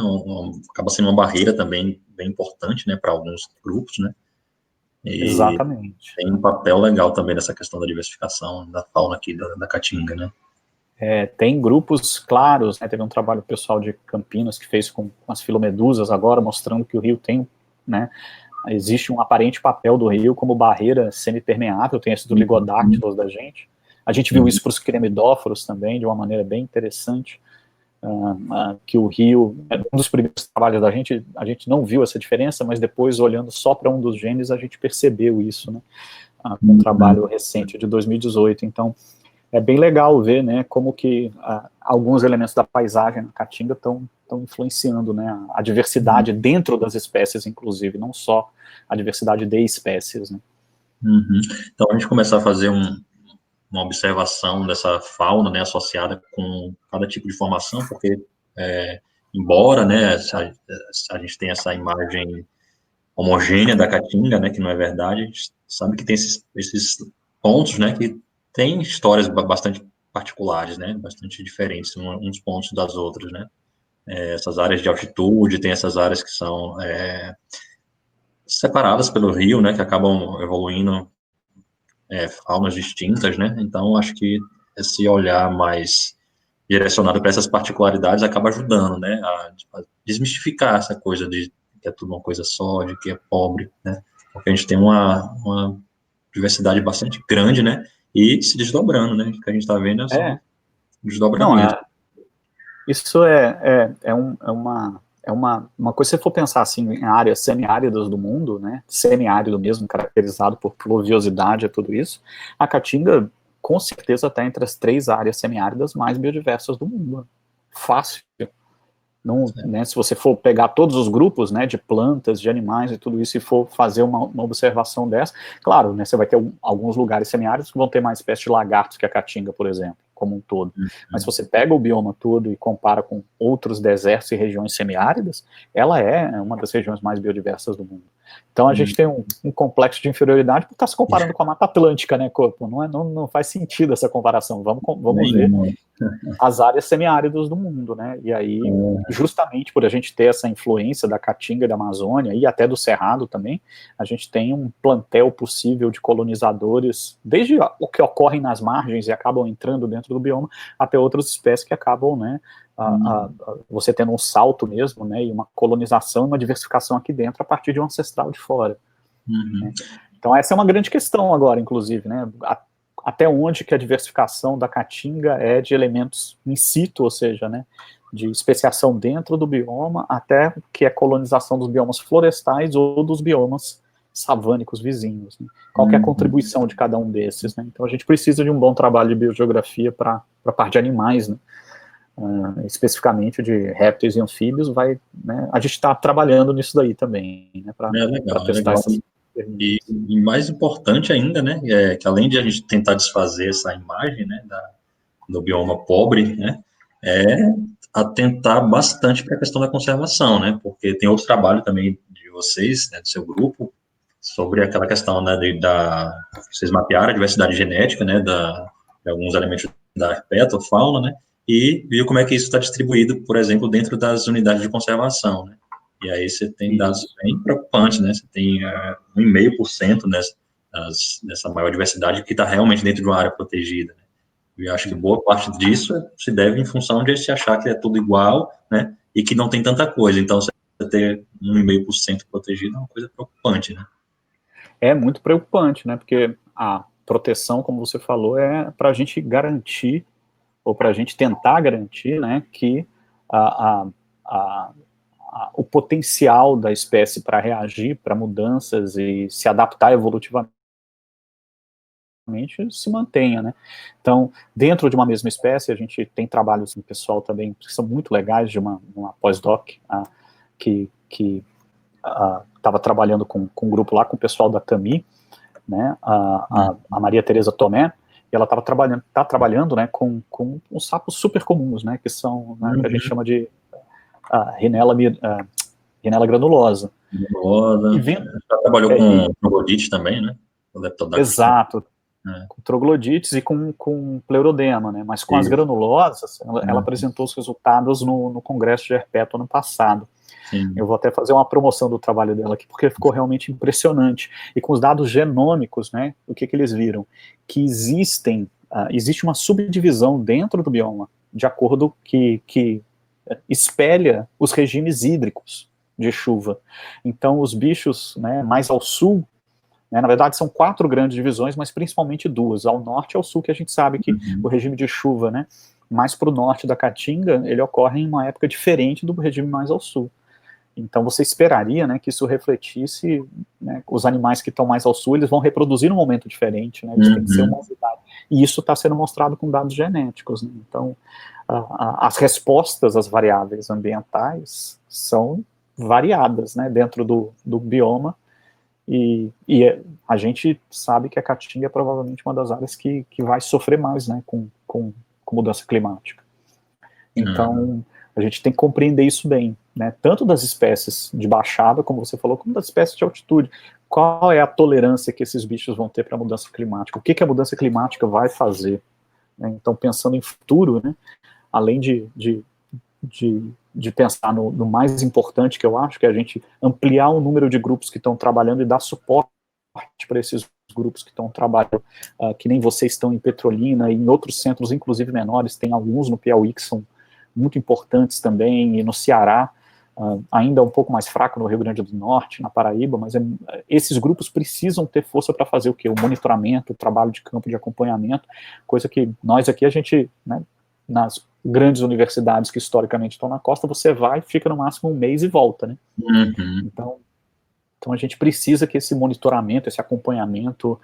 acaba sendo uma barreira também bem importante, né, para alguns grupos, né. E exatamente. Tem um papel legal também nessa questão da diversificação da fauna aqui da Caatinga, né. Tem grupos claros, né, teve um trabalho pessoal de Campinas que fez com as filomedusas agora, mostrando que o rio tem né? Existe um aparente papel do rio como barreira semipermeável, tem esse do Ligodactylus da gente. A gente viu isso para os cremidóforos também, de uma maneira bem interessante, que o rio, um dos primeiros trabalhos da gente, a gente não viu essa diferença, mas depois, olhando só para um dos genes, a gente percebeu isso, né? Com um trabalho recente de 2018. Então, é bem legal ver, né, como que alguns elementos da paisagem na Caatinga estão influenciando, né, a diversidade dentro das espécies, inclusive, não só a diversidade de espécies, né. Então, a gente começar a fazer uma observação dessa fauna, né, associada com cada tipo de formação, porque, embora, né, a gente tenha essa imagem homogênea da Caatinga, né, que não é verdade, a gente sabe que tem esses pontos, né, que tem histórias bastante particulares, né, bastante diferentes uns pontos das outras, né. Essas áreas de altitude, tem essas áreas que são separadas pelo rio, né, que acabam evoluindo faunas distintas, né, então acho que esse olhar mais direcionado para essas particularidades acaba ajudando, né, a desmistificar essa coisa de que é tudo uma coisa só, de que é pobre, né, porque a gente tem uma diversidade bastante grande, né, e se desdobrando, né, o que a gente está vendo é só um desdobramento. Isso é uma coisa, se você for pensar assim, em áreas semiáridas do mundo, né, semiárido mesmo, caracterizado por pluviosidade e tudo isso, a Caatinga, com certeza, está entre as 3 áreas semiáridas mais biodiversas do mundo. Fácil. Não, né, se você for pegar todos os grupos, né, de plantas, de animais e tudo isso, e for fazer uma observação dessa, claro, né, você vai ter alguns lugares semiáridos que vão ter mais espécies de lagartos que a Caatinga, por exemplo, como um todo. Mas se você pega o bioma todo e compara com outros desertos e regiões semiáridas, ela é uma das regiões mais biodiversas do mundo. Então a gente tem um complexo de inferioridade por estar se comparando com a Mata Atlântica, né, Corpo? Não faz sentido essa comparação. Vamos ver as áreas semiáridas do mundo, né? E aí, justamente por a gente ter essa influência da Caatinga, da Amazônia e até do Cerrado também, a gente tem um plantel possível de colonizadores, desde o que ocorrem nas margens e acabam entrando dentro do bioma, até outras espécies que acabam, né, você tendo um salto mesmo, né, e uma colonização e uma diversificação aqui dentro a partir de um ancestral de fora. Né? Então essa é uma grande questão agora, inclusive, né, até onde que a diversificação da Caatinga é de elementos in situ, ou seja, né, de especiação dentro do bioma, até que é colonização dos biomas florestais ou dos biomas savânicos vizinhos. Né? Qual que é a contribuição de cada um desses? Né? Então a gente precisa de um bom trabalho de biogeografia para a parte de animais, né? Especificamente de répteis e anfíbios, né, a gente está trabalhando nisso daí também, né, para testar essas. E mais importante ainda, né, que além de a gente tentar desfazer essa imagem, né, do bioma pobre, né, atentar bastante para a questão da conservação, né, porque tem outro trabalho também de vocês, né, do seu grupo, sobre aquela questão, né, vocês mapearam a diversidade genética, né, de alguns elementos da herpetofauna, né, e viu como é que isso está distribuído, por exemplo, dentro das unidades de conservação, né. E aí você tem dados bem preocupantes, né? Você tem 1,5% dessa maior diversidade que está realmente dentro de uma área protegida. Né? E eu acho que boa parte disso se deve em função de se achar que é tudo igual, né? E que não tem tanta coisa. Então, você ter 1,5% protegido é uma coisa preocupante, né? É muito preocupante, né? Porque a proteção, como você falou, é para a gente garantir, ou para a gente tentar garantir, né, que o potencial da espécie para reagir para mudanças e se adaptar evolutivamente se mantenha, né? Então, dentro de uma mesma espécie, a gente tem trabalhos com o pessoal também que são muito legais, de uma pós-doc que estava trabalhando com um grupo lá, com o pessoal da TAMI, né, a Maria Tereza Tomé, e ela está trabalhando, né, com uns sapos super comuns, né, que são, né, que a gente chama de Rhinella granulosa. E já trabalhou com troglodites também, né? Exato, com troglodites e com pleurodema, né, mas com as granulosas, ela apresentou os resultados no Congresso de Herpeto ano passado. Sim. Eu vou até fazer uma promoção do trabalho dela aqui, porque ficou realmente impressionante. E com os dados genômicos, né, o que eles viram? Que existe uma subdivisão dentro do bioma, de acordo que espelha os regimes hídricos. de chuva. Então, os bichos, né, mais ao sul, né, na verdade são 4 grandes divisões, mas principalmente 2, ao norte e ao sul, que a gente sabe que o regime de chuva, né, mais para o norte da Caatinga, ele ocorre em uma época diferente do regime mais ao sul. Então você esperaria, né, que isso refletisse, né, os animais que estão mais ao sul, eles vão reproduzir num momento diferente, né, eles têm que ser uma unidade. E isso está sendo mostrado com dados genéticos, né? Então as respostas às variáveis ambientais são variadas, né, dentro do bioma, e a gente sabe que a Caatinga é provavelmente uma das áreas que vai sofrer mais, né, com mudança climática. Então, a gente tem que compreender isso bem, né, tanto das espécies de baixada, como você falou, como das espécies de altitude. Qual é a tolerância que esses bichos vão ter para a mudança climática? O que a mudança climática vai fazer? Né? Então, pensando em futuro, né, além de pensar no mais importante, que eu acho, que é a gente ampliar o número de grupos que estão trabalhando e dar suporte para esses grupos que estão trabalhando, que nem vocês estão em Petrolina e em outros centros, inclusive menores, tem alguns no Piauí que são muito importantes também, e no Ceará, ainda um pouco mais fraco no Rio Grande do Norte, na Paraíba, mas esses grupos precisam ter força para fazer o quê? O monitoramento, o trabalho de campo de acompanhamento, coisa que nós aqui, a gente, né, nas grandes universidades que historicamente estão na costa, você vai, fica no máximo 1 mês e volta, né? Então a gente precisa que esse monitoramento, esse acompanhamento,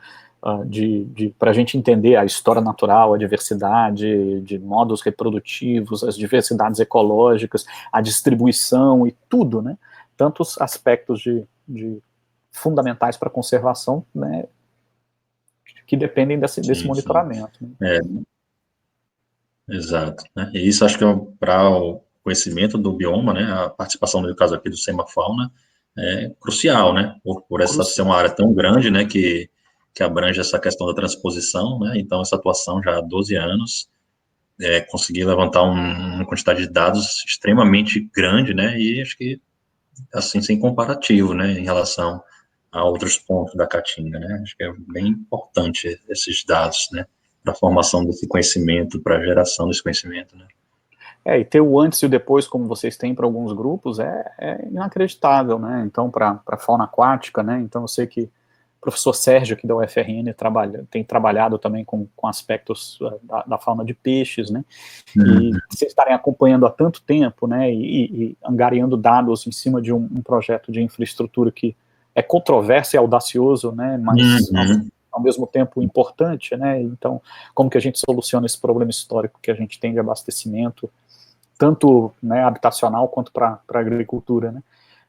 para a gente entender a história natural, a diversidade de modos reprodutivos, as diversidades ecológicas, a distribuição e tudo, né? Tantos aspectos de fundamentais para a conservação, né, que dependem desse monitoramento. Né? Exato. Né? E isso acho que para o conhecimento do bioma, né, a participação, no caso aqui do Semafauna, é crucial, né, por essa ser uma área tão grande, né, que abrange essa questão da transposição, né, então essa atuação já há 12 anos, conseguir levantar uma quantidade de dados extremamente grande, né, e acho que, assim, sem comparativo, né, em relação a outros pontos da Caatinga, né, acho que é bem importante esses dados, né, para a formação desse conhecimento, para a geração desse conhecimento, né. E ter o antes e o depois, como vocês têm para alguns grupos, é inacreditável, né? Então, para a fauna aquática, né? Então, eu sei que o professor Sérgio, aqui da UFRN, tem trabalhado também com aspectos da fauna de peixes, né? E vocês estarem acompanhando há tanto tempo, né? E angariando dados em cima de um projeto de infraestrutura que é controverso e audacioso, né? Mas ao mesmo tempo importante, né? Então, como que a gente soluciona esse problema histórico que a gente tem de abastecimento, tanto, né, habitacional quanto para a agricultura, né?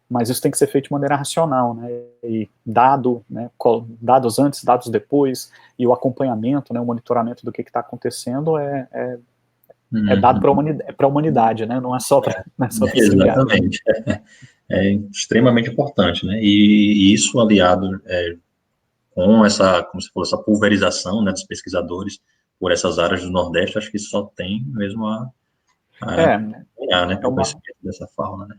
Mas isso tem que ser feito de maneira racional, né? E né, dados antes, dados depois, e o acompanhamento, né, o monitoramento do que está acontecendo é dado para a humanidade, né? Não é só para exatamente. É extremamente importante, né? E isso aliado com essa, como você falou, essa pulverização, né, dos pesquisadores por essas áreas do Nordeste, acho que só tem mesmo a ganhar, né, o conhecimento dessa fauna, né.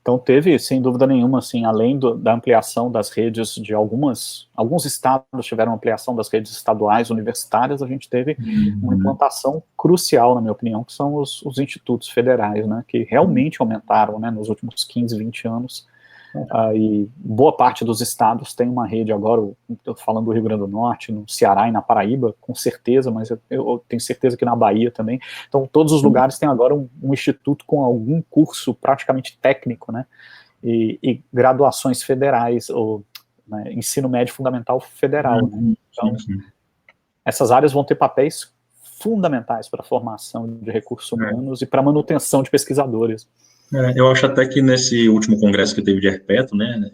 Então teve, sem dúvida nenhuma, assim, além da ampliação das redes de alguns estados tiveram ampliação das redes estaduais universitárias, a gente teve uma implantação crucial, na minha opinião, que são os institutos federais, né, que realmente aumentaram, né, nos últimos 15, 20 anos, e boa parte dos estados tem uma rede agora, estou falando do Rio Grande do Norte, no Ceará e na Paraíba, com certeza, mas eu tenho certeza que na Bahia também. Então, todos os lugares têm agora um instituto com algum curso praticamente técnico, né, e graduações federais, ou né, ensino médio fundamental federal. Né? Então, essas áreas vão ter papéis fundamentais para a formação de recursos humanos e para a manutenção de pesquisadores. Eu acho até que nesse último congresso que teve de Herpeto, né,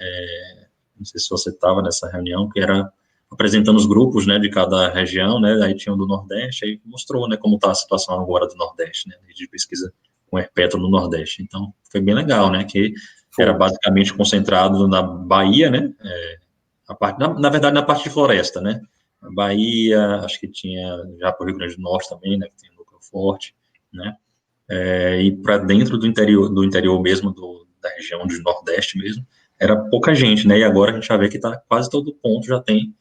não sei se você estava nessa reunião, que era apresentando os grupos, né, de cada região, né, aí tinha o do Nordeste, aí mostrou, né, como está a situação agora do Nordeste, né, de pesquisa com Herpeto no Nordeste. Então, foi bem legal, né, que era basicamente concentrado na Bahia, né, na verdade, na parte de floresta, né, Bahia, acho que tinha já para o Rio Grande do Norte também, né, que tem um núcleo forte, né, e para dentro do interior mesmo, da região do Nordeste mesmo, era pouca gente, né, e agora a gente já vê que tá quase todo ponto já tem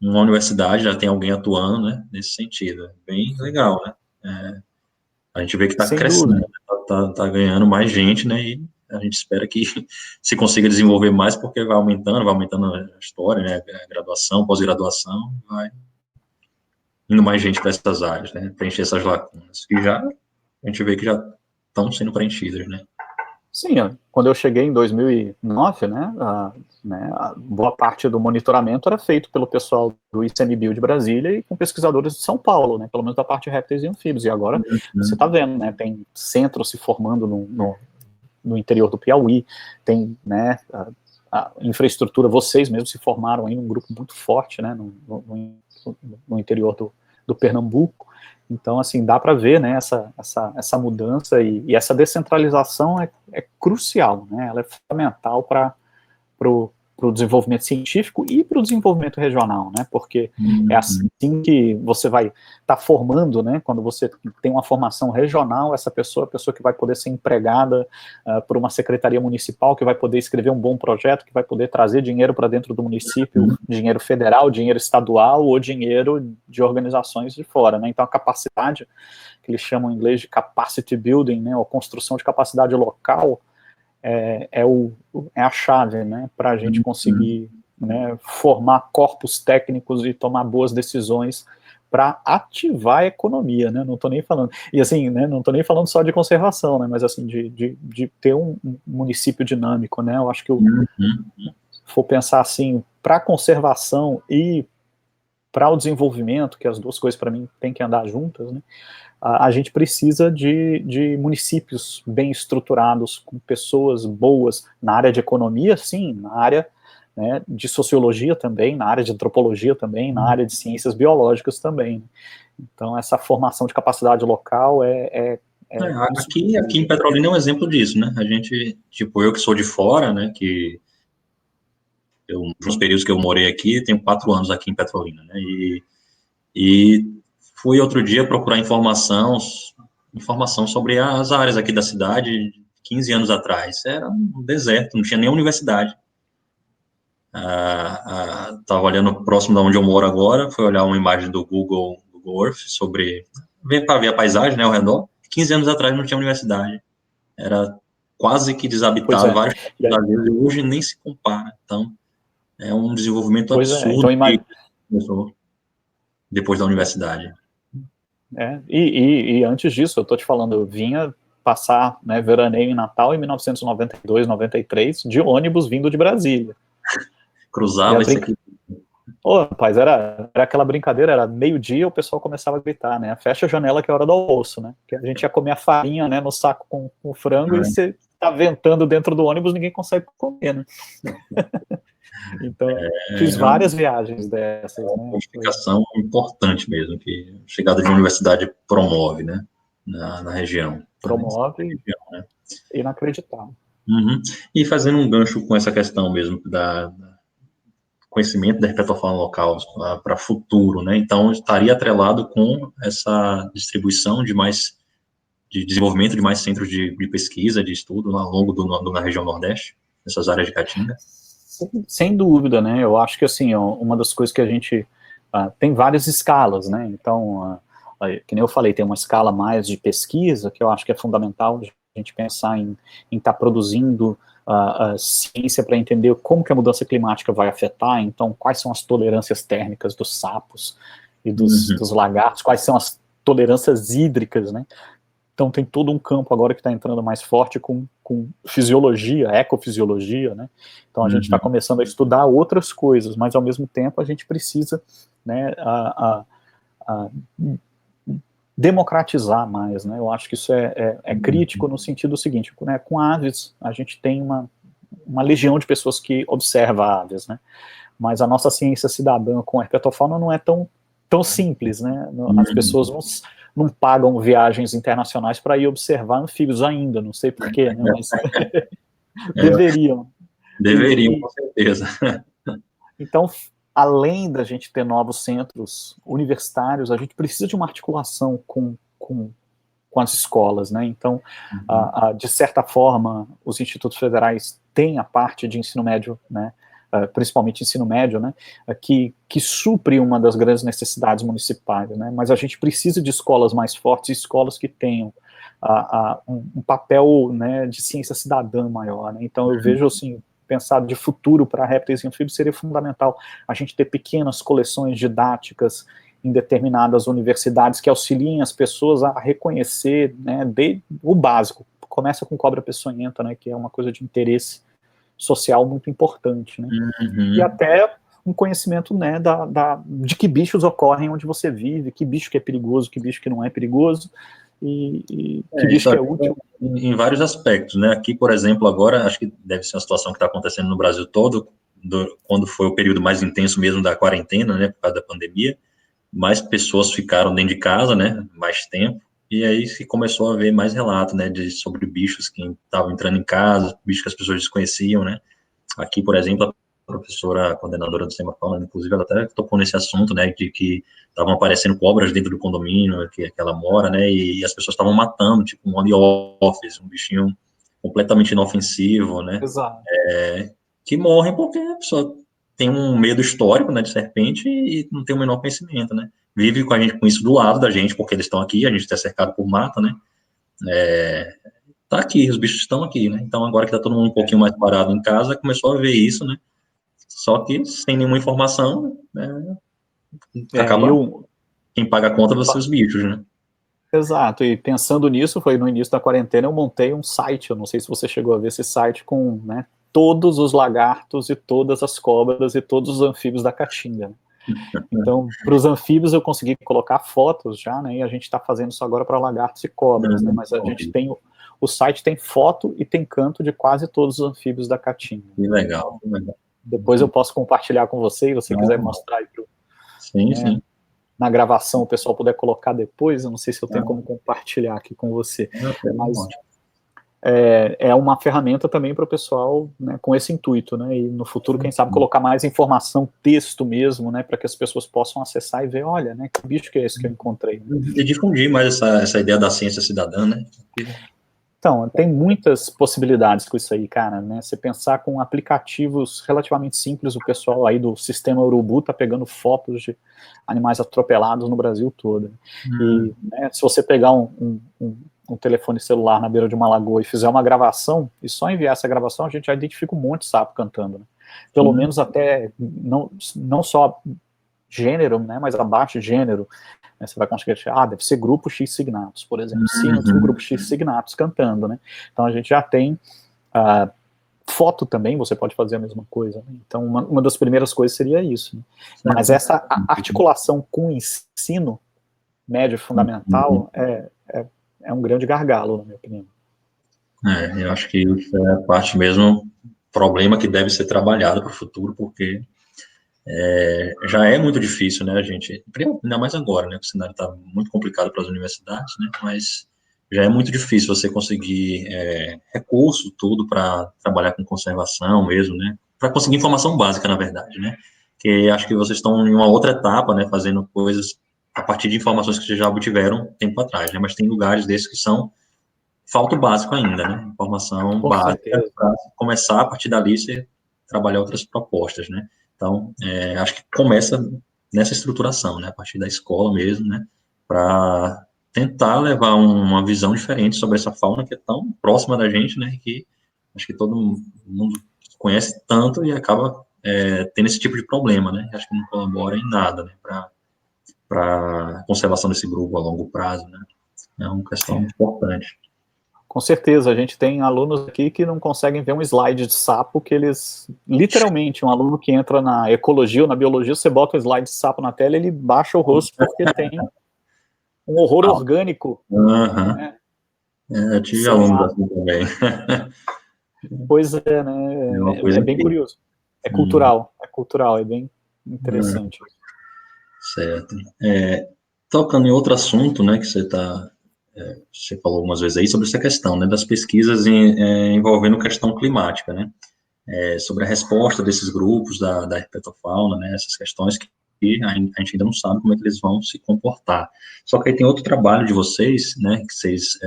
uma universidade, já tem alguém atuando, né, nesse sentido, é bem legal, né, a gente vê que está crescendo, tá ganhando mais gente, né, e a gente espera que se consiga desenvolver mais, porque vai aumentando a história, né, a graduação, pós-graduação, vai indo mais gente para essas áreas, né, preencher essas lacunas, que já, a gente vê que já estão sendo preenchidas, né. Sim, quando eu cheguei em 2009, a boa parte do monitoramento era feito pelo pessoal do ICMBio de Brasília e com pesquisadores de São Paulo, né, pelo menos da parte de répteis e anfíbios, e agora você está vendo, né, tem centros se formando no interior do Piauí, tem, né, a infraestrutura, vocês mesmos se formaram aí num grupo muito forte, né, no interior do Pernambuco. Então, assim, dá para ver, né, essa mudança e essa descentralização é crucial, né, ela é fundamental para o desenvolvimento científico e para o desenvolvimento regional, né, porque é assim que você vai estar formando, né, quando você tem uma formação regional, essa pessoa é a pessoa que vai poder ser empregada por uma secretaria municipal, que vai poder escrever um bom projeto, que vai poder trazer dinheiro para dentro do município, dinheiro federal, dinheiro estadual ou dinheiro de organizações de fora, né, então a capacidade, que eles chamam em inglês de capacity building, né, ou construção de capacidade local, é a chave, né, para a gente conseguir, né, formar corpos técnicos e tomar boas decisões para ativar a economia, né, não estou nem falando, e assim, né, não estou nem falando só de conservação, né, mas assim, de ter um município dinâmico, né, eu acho que se for pensar assim, para a conservação e para o desenvolvimento, que as duas coisas para mim têm que andar juntas, né, a gente precisa de municípios bem estruturados, com pessoas boas na área de economia, sim, na área, né, de sociologia também, na área de antropologia também, na área de ciências biológicas também. Então, essa formação de capacidade local aqui em Petrolina é um exemplo disso, né, a gente, tipo, eu que sou de fora, né, que nos períodos que eu morei aqui, tenho 4 anos aqui em Petrolina, né, e fui outro dia procurar informação sobre as áreas aqui da cidade, 15 anos atrás. Era um deserto, não tinha nem universidade. Estava olhando próximo de onde eu moro agora, fui olhar uma imagem do Google Earth para ver a paisagem, né, ao redor. 15 anos atrás não tinha universidade. Era quase que desabitado, vários lugares, e hoje nem se compara. Então, é um desenvolvimento absurdo que começou depois da universidade. E antes disso, eu estou te falando, eu vinha passar, né, veraneio em Natal em 1992, 93, de ônibus vindo de Brasília. Cruzava isso aqui. Ô, rapaz, era aquela brincadeira, era meio-dia, o pessoal começava a gritar, né, fecha a janela que é hora do almoço, né, que a gente ia comer a farinha, né, no saco com frango, e você tá ventando dentro do ônibus, ninguém consegue comer, né. Então, fiz várias viagens dessas. É uma modificação importante mesmo, que a chegada de uma universidade promove, né, na região. Promove, né? Inacreditável. E fazendo um gancho com essa questão mesmo da conhecimento da herpetofauna local para futuro, né, então estaria atrelado com essa distribuição de desenvolvimento de mais centros de pesquisa, de estudo ao longo na região Nordeste, nessas áreas de Caatinga. Sem dúvida, né, eu acho que, assim, uma das coisas que a gente tem várias escalas, né, então, que nem eu falei, tem uma escala mais de pesquisa, que eu acho que é fundamental a gente pensar em estar produzindo ciência para entender como que a mudança climática vai afetar, então, quais são as tolerâncias térmicas dos sapos e dos lagartos, quais são as tolerâncias hídricas, né, então tem todo um campo agora que está entrando mais forte com fisiologia, ecofisiologia, né? Então a gente está começando a estudar outras coisas, mas ao mesmo tempo a gente precisa, né, democratizar mais, né? Eu acho que isso é crítico no sentido seguinte, né? Com aves a gente tem uma legião de pessoas que observa aves, né? Mas a nossa ciência cidadã com a herpetofauna não é tão simples, né? As pessoas não pagam viagens internacionais para ir observar anfíbios ainda, não sei porquê, né, mas deveriam. Deveriam, com certeza. Então, além da gente ter novos centros universitários, a gente precisa de uma articulação com as escolas, né, então, de certa forma, os institutos federais têm a parte de ensino médio, né, principalmente ensino médio, né, que supre uma das grandes necessidades municipais, né, mas a gente precisa de escolas mais fortes, escolas que tenham um papel, né, de ciência cidadã maior, né? Então eu vejo assim, pensar de futuro para répteis e anfíbios seria fundamental a gente ter pequenas coleções didáticas em determinadas universidades que auxiliem as pessoas a reconhecer, né, o básico. Começa com cobra peçonhenta, né, que é uma coisa de interesse social muito importante, né? E até um conhecimento, né, de que bichos ocorrem onde você vive, que bicho que é perigoso, que bicho que não é perigoso, e que bicho que é útil. Em vários aspectos, né? Aqui, por exemplo, agora, acho que deve ser uma situação que está acontecendo no Brasil todo, quando foi o período mais intenso mesmo da quarentena, né, por causa da pandemia, mais pessoas ficaram dentro de casa, né, mais tempo, e aí se começou a ver mais relatos, né, sobre bichos que estavam entrando em casa, bichos que as pessoas desconheciam, né. Aqui, por exemplo, a professora coordenadora do Sistema Fauna, inclusive, ela até tocou nesse assunto, né, de que estavam aparecendo cobras dentro do condomínio que ela mora, né, e as pessoas estavam matando, tipo um Oliófis, um bichinho completamente inofensivo, né. Exato. Que morrem porque a pessoa tem um medo histórico, né, de serpente e não tem o menor conhecimento, né. Vive com a gente, com isso do lado da gente, porque eles estão aqui, a gente está cercado por mata, né. Tá aqui, os bichos estão aqui, né. Então agora que tá todo mundo um pouquinho mais parado em casa, começou a ver isso, né. Só que sem nenhuma informação, né, acaba quem paga a conta vão ser os bichos, né. Exato, e pensando nisso, foi no início da quarentena eu montei um site, eu não sei se você chegou a ver esse site com, né, todos os lagartos e todas as cobras e todos os anfíbios da Caatinga, né? Então, para os anfíbios eu consegui colocar fotos já, né, e a gente está fazendo isso agora para lagartos e cobras, né, mas a gente tem, o site tem foto e tem canto de quase todos os anfíbios da Caatinga. Que legal, que legal. Depois eu posso compartilhar com você, se você quiser mostrar aí sim. Na gravação o pessoal puder colocar depois, eu não sei se eu tenho como compartilhar aqui com você, mas é uma ferramenta também para o pessoal, né, com esse intuito, né, e no futuro, quem sabe, colocar mais informação, texto mesmo, né, para que as pessoas possam acessar e ver, olha, né, que bicho que é esse que eu encontrei. E difundir mais essa ideia da ciência cidadã, né. Então, tem muitas possibilidades com isso aí, cara, né, você pensar com aplicativos relativamente simples, o pessoal aí do Sistema Urubu tá pegando fotos de animais atropelados no Brasil todo, e, né, se você pegar um telefone celular na beira de uma lagoa e fizer uma gravação, e só enviar essa gravação, a gente já identifica um monte de sapo cantando, né, pelo menos até, não só gênero, né, mas abaixo de gênero, né, você vai conseguir achar, deve ser grupo X Signatus, por exemplo, Sinos do grupo X Signatus cantando, né, então a gente já tem foto também, você pode fazer a mesma coisa, né? Então uma das primeiras coisas seria isso, né? Mas essa articulação com o ensino médio fundamental é um grande gargalo, na minha opinião. Eu acho que isso é a parte mesmo, problema que deve ser trabalhado para o futuro, porque já é muito difícil, né, a gente, ainda mais agora, né, que o cenário está muito complicado para as universidades, né, mas já é muito difícil você conseguir recurso, tudo para trabalhar com conservação mesmo, né, para conseguir informação básica, na verdade, né, que acho que vocês estão em uma outra etapa, né, fazendo coisas a partir de informações que vocês já obtiveram tempo atrás, né, mas tem lugares desses que falta o básico ainda, né, informação básica para começar a partir dali você trabalhar outras propostas, né. Então, acho que começa nessa estruturação, né, a partir da escola mesmo, né, para tentar levar uma visão diferente sobre essa fauna que é tão próxima da gente, né, que acho que todo mundo conhece tanto e acaba tendo esse tipo de problema, né, acho que não colabora em nada, né, para a conservação desse grupo a longo prazo, né, é uma questão importante. Com certeza, a gente tem alunos aqui que não conseguem ver um slide de sapo, que eles, literalmente, um aluno que entra na ecologia ou na biologia, você bota um slide de sapo na tela, ele baixa o rosto porque tem um horror orgânico. Né? Eu tive alunos assim também. Pois é, né, é bem curioso. É cultural, é bem interessante. Certo. Tocando em outro assunto, né, que você falou algumas vezes aí, sobre essa questão, né, das pesquisas envolvendo questão climática, né, sobre a resposta desses grupos da herpetofauna, né, essas questões que a gente ainda não sabe como é que eles vão se comportar. Só que aí tem outro trabalho de vocês, né, que vocês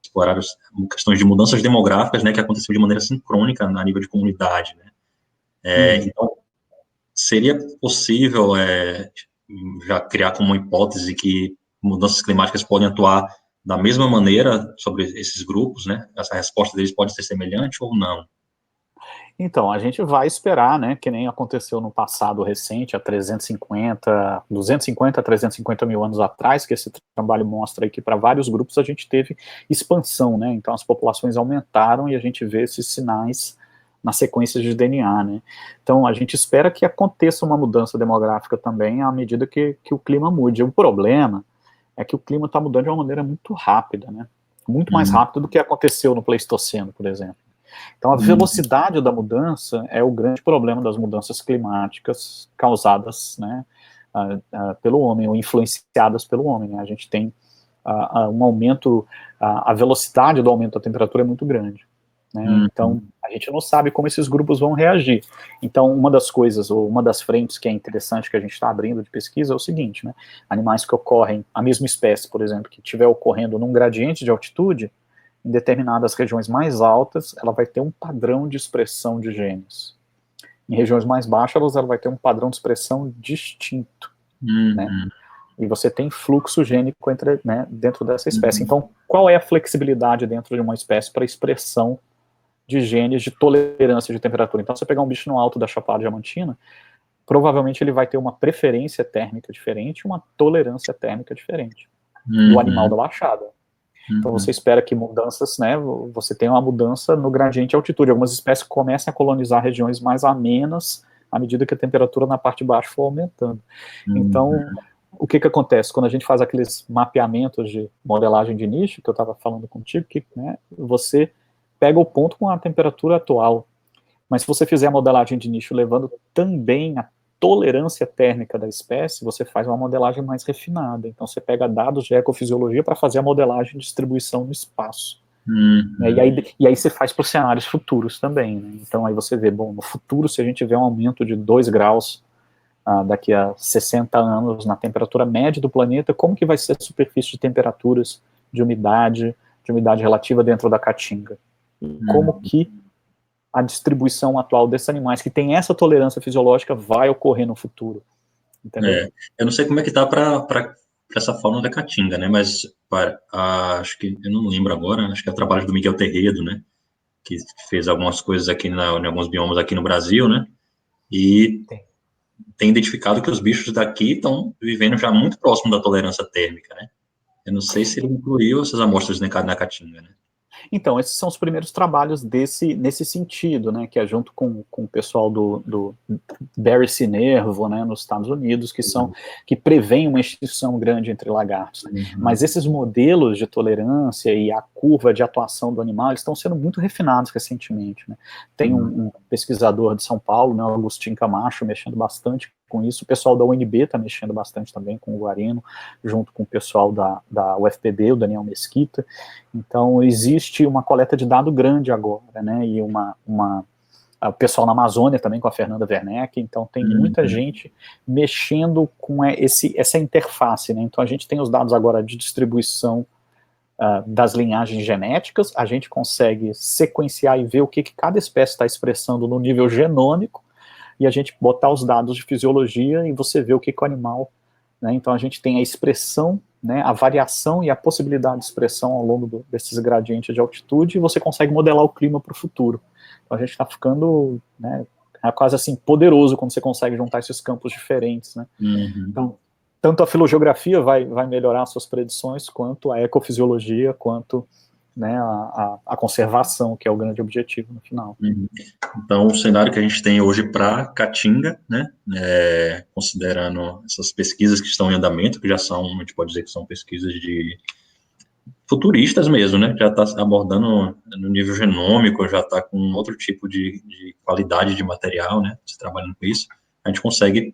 exploraram questões de mudanças demográficas, né, que aconteceu de maneira sincrônica a nível de comunidade, né. Então, seria possível já criar como uma hipótese que mudanças climáticas podem atuar da mesma maneira sobre esses grupos, né? Essa resposta deles pode ser semelhante ou não? Então, a gente vai esperar, né, que nem aconteceu no passado recente, há 250 a 350 mil anos atrás, que esse trabalho mostra aí que para vários grupos a gente teve expansão, né, então as populações aumentaram e a gente vê esses sinais nas sequências de DNA, né. Então, a gente espera que aconteça uma mudança demográfica também à medida que o clima mude. O problema é que o clima está mudando de uma maneira muito rápida, né, muito mais rápida do que aconteceu no Pleistoceno, por exemplo. Então, a velocidade da mudança é o grande problema das mudanças climáticas causadas, né, pelo homem, ou influenciadas pelo homem, né? A gente tem um aumento, a velocidade do aumento da temperatura é muito grande, né? Então, a gente não sabe como esses grupos vão reagir. Então, uma das coisas, ou uma das frentes que é interessante que a gente está abrindo de pesquisa é o seguinte, né? Animais que ocorrem, a mesma espécie, por exemplo, que estiver ocorrendo num gradiente de altitude, em determinadas regiões mais altas, ela vai ter um padrão de expressão de genes. Em regiões mais baixas, ela vai ter um padrão de expressão distinto, né? E você tem fluxo gênico dentro dessa espécie. Então, qual é a flexibilidade dentro de uma espécie para expressão de genes de tolerância de temperatura? Então, se você pegar um bicho no alto da Chapada Diamantina, provavelmente ele vai ter uma preferência térmica diferente e uma tolerância térmica diferente do animal da Baixada. Então você espera que mudanças, né, você tenha uma mudança no gradiente de altitude. Algumas espécies comecem a colonizar regiões mais amenas à medida que a temperatura na parte de baixo for aumentando. Então, o que acontece? Quando a gente faz aqueles mapeamentos de modelagem de nicho, que eu estava falando contigo, que, né, você pega o ponto com a temperatura atual, mas se você fizer a modelagem de nicho levando também a tolerância térmica da espécie, você faz uma modelagem mais refinada. Então, você pega dados de ecofisiologia para fazer a modelagem de distribuição no espaço. E aí você faz para os cenários futuros também. Né? Então, aí você vê, bom, no futuro, se a gente tiver um aumento de 2 graus daqui a 60 anos na temperatura média do planeta, como que vai ser a superfície de temperaturas, de umidade relativa dentro da caatinga? E como que a distribuição atual desses animais que tem essa tolerância fisiológica vai ocorrer no futuro, entendeu? Eu não sei como é que tá para essa fauna da caatinga, né, mas acho que, eu não lembro agora, acho que é o trabalho do Miguel Terredo, né, que fez algumas coisas aqui em alguns biomas aqui no Brasil, né, e tem identificado que os bichos daqui estão vivendo já muito próximo da tolerância térmica, né. Eu não sei se ele incluiu essas amostras na caatinga, né. Então, esses são os primeiros trabalhos nesse sentido, né, que é junto com o pessoal do Barry Sinervo, né, nos Estados Unidos, que prevêem uma extinção grande entre lagartos. Mas esses modelos de tolerância e a curva de atuação do animal, eles estão sendo muito refinados recentemente, né. Tem um pesquisador de São Paulo, né, o Agostinho Camacho, mexendo bastante com isso. O pessoal da UNB está mexendo bastante também com o Guarino, junto com o pessoal da UFPB, o Daniel Mesquita. Então, existe uma coleta de dado grande agora, né, e o pessoal na Amazônia também, com a Fernanda Werneck, então tem muita gente mexendo com essa interface, né, então a gente tem os dados agora de distribuição das linhagens genéticas, a gente consegue sequenciar e ver o que cada espécie está expressando no nível genômico, e a gente botar os dados de fisiologia e você vê o que o animal, né, então a gente tem a expressão, né, a variação e a possibilidade de expressão ao longo desses gradientes de altitude, e você consegue modelar o clima para o futuro. Então a gente está ficando, né, quase assim, poderoso quando você consegue juntar esses campos diferentes, né. Então, tanto a filogeografia vai melhorar suas predições, quanto a ecofisiologia, quanto, né, a conservação, que é o grande objetivo no final. Então, o cenário que a gente tem hoje para Caatinga, né, considerando essas pesquisas que estão em andamento, que já são, a gente pode dizer que são pesquisas de futuristas mesmo, né, já está abordando no nível genômico, já está com outro tipo de qualidade de material, né, se trabalhando com isso, a gente consegue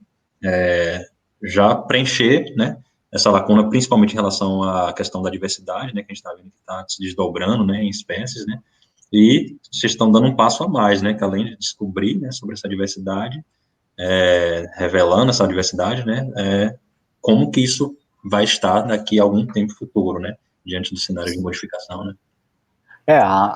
já preencher, né, essa lacuna, principalmente em relação à questão da diversidade, né, que a gente está vendo que está se desdobrando, né, em espécies, né, e vocês estão dando um passo a mais, né, que além de descobrir, né, sobre essa diversidade, revelando essa diversidade, né, como que isso vai estar daqui a algum tempo futuro, né, diante do cenário de modificação, né.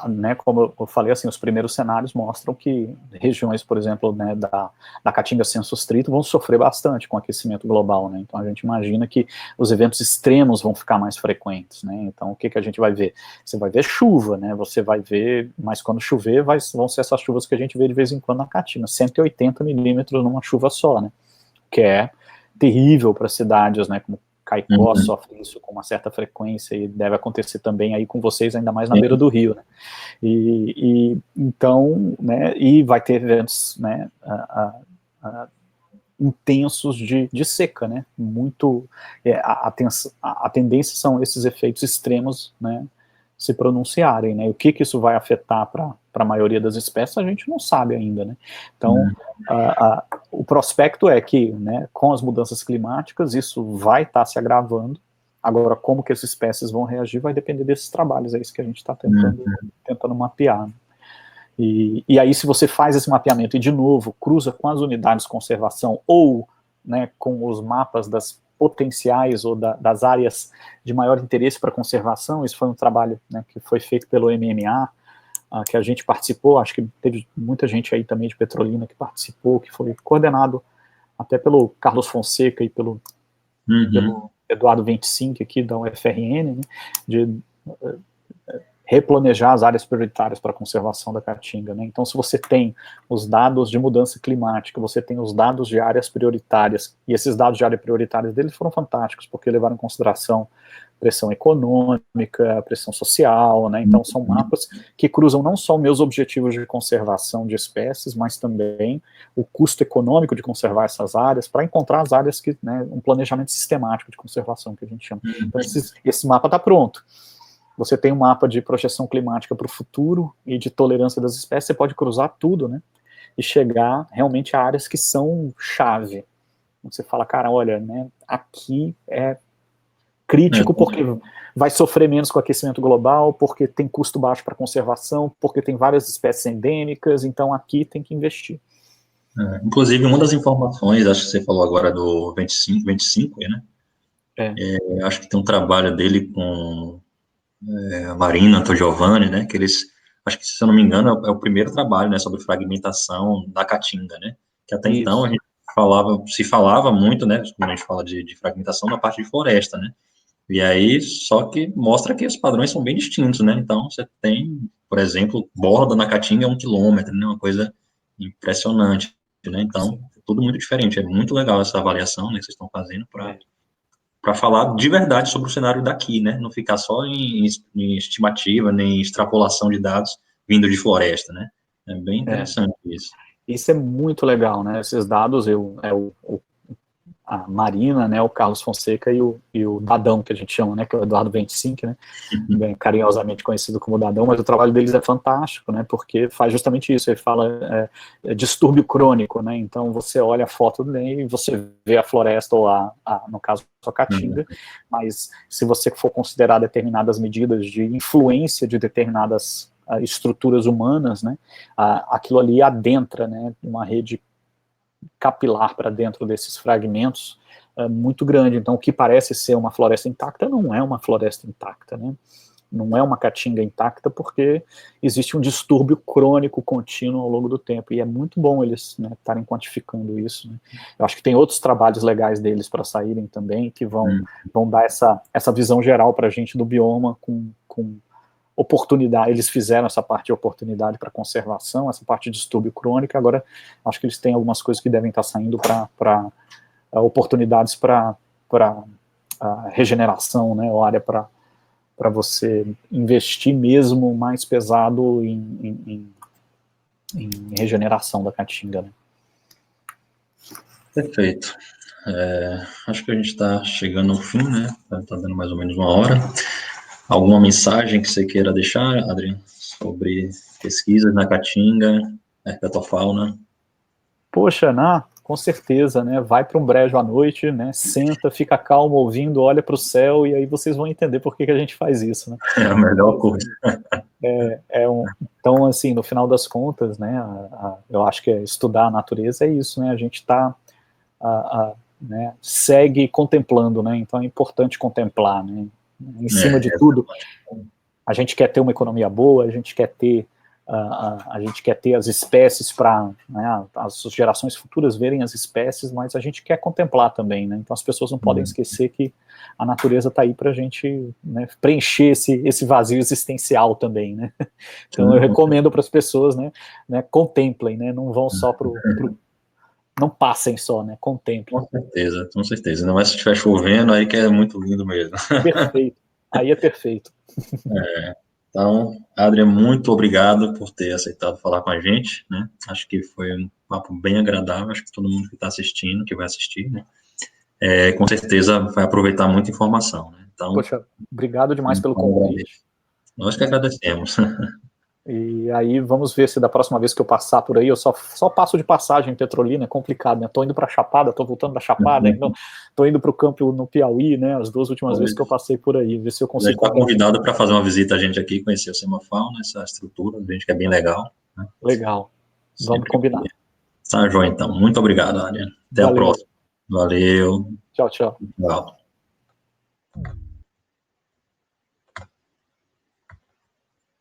Né, como eu falei, assim, os primeiros cenários mostram que regiões, por exemplo, né, da Caatinga Senso Strito vão sofrer bastante com o aquecimento global, né, então a gente imagina que os eventos extremos vão ficar mais frequentes, né, então o que a gente vai ver? Você vai ver chuva, né, você vai ver, mas quando chover vão ser essas chuvas que a gente vê de vez em quando na Caatinga, 180 milímetros numa chuva só, né, que é terrível para cidades, né, como Caicó sofre isso com uma certa frequência e deve acontecer também aí com vocês, ainda mais na beira do rio, né? Então, né, e vai ter eventos, né, intensos de seca, né? Muito, a tendência são esses efeitos extremos, né, se pronunciarem, né? O que isso vai afetar para a maioria das espécies, a gente não sabe ainda, né? Então, o prospecto é que, né, com as mudanças climáticas, isso vai estar se agravando. Agora, como que essas espécies vão reagir vai depender desses trabalhos, é isso que a gente está tentando mapear. E aí, se você faz esse mapeamento e, de novo, cruza com as unidades de conservação ou, né, com os mapas das potenciais ou das áreas de maior interesse para conservação, isso foi um trabalho, né, que foi feito pelo MMA, que a gente participou, acho que teve muita gente aí também de Petrolina que participou, que foi coordenado até pelo Carlos Fonseca e pelo Eduardo 25 aqui da UFRN, né, de replanejar as áreas prioritárias para a conservação da Caatinga, né? Então, se você tem os dados de mudança climática, você tem os dados de áreas prioritárias, e esses dados de áreas prioritárias deles foram fantásticos, porque levaram em consideração pressão econômica, pressão social, né? Então, são mapas que cruzam não só meus objetivos de conservação de espécies, mas também o custo econômico de conservar essas áreas, para encontrar as áreas que, né, um planejamento sistemático de conservação, que a gente chama. Então, esse mapa está pronto. Você tem um mapa de projeção climática para o futuro e de tolerância das espécies, você pode cruzar tudo, né, e chegar realmente a áreas que são chave. Você fala, cara, olha, né, aqui é crítico porque vai sofrer menos com o aquecimento global, porque tem custo baixo para conservação, porque tem várias espécies endêmicas, então aqui tem que investir. Inclusive, uma das informações, acho que você falou agora do 25, né? Acho que tem um trabalho dele com a Marina Antogiovanni, né? Que eles, acho que, se eu não me engano, é o primeiro trabalho, né, sobre fragmentação da Caatinga, né? Que até então a gente se falava muito, né? Quando a gente fala de fragmentação na parte de floresta, né? E aí, só que mostra que os padrões são bem distintos, né? Então, você tem, por exemplo, borda na Caatinga 1 quilômetro, né? Uma coisa impressionante, né? Então, é tudo muito diferente. É muito legal essa avaliação, né, que vocês estão fazendo para falar de verdade sobre o cenário daqui, né? Não ficar só em estimativa, nem extrapolação de dados vindo de floresta, né? É bem interessante isso. Isso é muito legal, né? Esses dados, a Marina, né, o Carlos Fonseca e o Dadão, que a gente chama, né, que é o Eduardo 25, né, bem carinhosamente conhecido como Dadão, mas o trabalho deles é fantástico, né, porque faz justamente isso, ele fala distúrbio crônico, né, então você olha a foto dele e você vê a floresta, ou no caso, a Caatinga, mas se você for considerar determinadas medidas de influência de determinadas estruturas humanas, né, aquilo ali adentra, né, uma rede capilar para dentro desses fragmentos muito grande. Então, o que parece ser uma floresta intacta não é uma floresta intacta, né? Não é uma caatinga intacta, porque existe um distúrbio crônico contínuo ao longo do tempo, e é muito bom eles estarem quantificando isso, né? Eu acho que tem outros trabalhos legais deles para saírem também, que vão dar essa visão geral para a gente do bioma com oportunidade. Eles fizeram essa parte de oportunidade para conservação, essa parte de distúrbio crônico. Agora acho que eles têm algumas coisas que devem estar saindo para oportunidades para regeneração, né, ou área para você investir mesmo mais pesado em regeneração da Caatinga, né. Perfeito. Acho que a gente está chegando ao fim, né? Está dando mais ou menos 1 hora. Alguma mensagem que você queira deixar, Adriano, sobre pesquisas na Caatinga, herpetofauna? Poxa, com certeza, né? Vai para um brejo à noite, né? Senta, fica calmo ouvindo, olha para o céu, e aí vocês vão entender por que a gente faz isso, né? É a melhor coisa. Então, assim, no final das contas, né? Eu acho que estudar a natureza é isso, né? A gente está né, segue contemplando, né? Então é importante contemplar, né? Em cima de tudo, A gente quer ter uma economia boa, a gente quer ter as espécies para, né, as gerações futuras verem as espécies, mas a gente quer contemplar também, né? Então as pessoas não podem esquecer que a natureza está aí para a gente, né, preencher esse vazio existencial também, né? Então eu recomendo para as pessoas, né, contemplem, né? Não vão só não passem só, né? Contemplem. Com certeza. Ainda mais se estiver chovendo, aí que é muito lindo mesmo. Perfeito. Aí é perfeito. Então, Adrian, muito obrigado por ter aceitado falar com a gente, né? Acho que foi um papo bem agradável, acho que todo mundo que está assistindo, que vai assistir, né? Com certeza vai aproveitar muita informação, né? Então, poxa, obrigado demais pelo convite. Nós que agradecemos. E aí vamos ver se da próxima vez que eu passar por aí, eu só passo de passagem em Petrolina, é complicado, né? Tô indo para Chapada, tô voltando da Chapada, então tô indo para o campo no Piauí, né? As 2 últimas vezes que eu passei por aí, ver se eu consigo. Está convidado para fazer uma visita a gente aqui, conhecer o Semafauna, essa estrutura, a gente que é bem legal. Né? Legal. Vamos combinar. Tá, João, então. Muito obrigado, Adriano. Até a próxima. Valeu. Tchau, tchau. Tchau.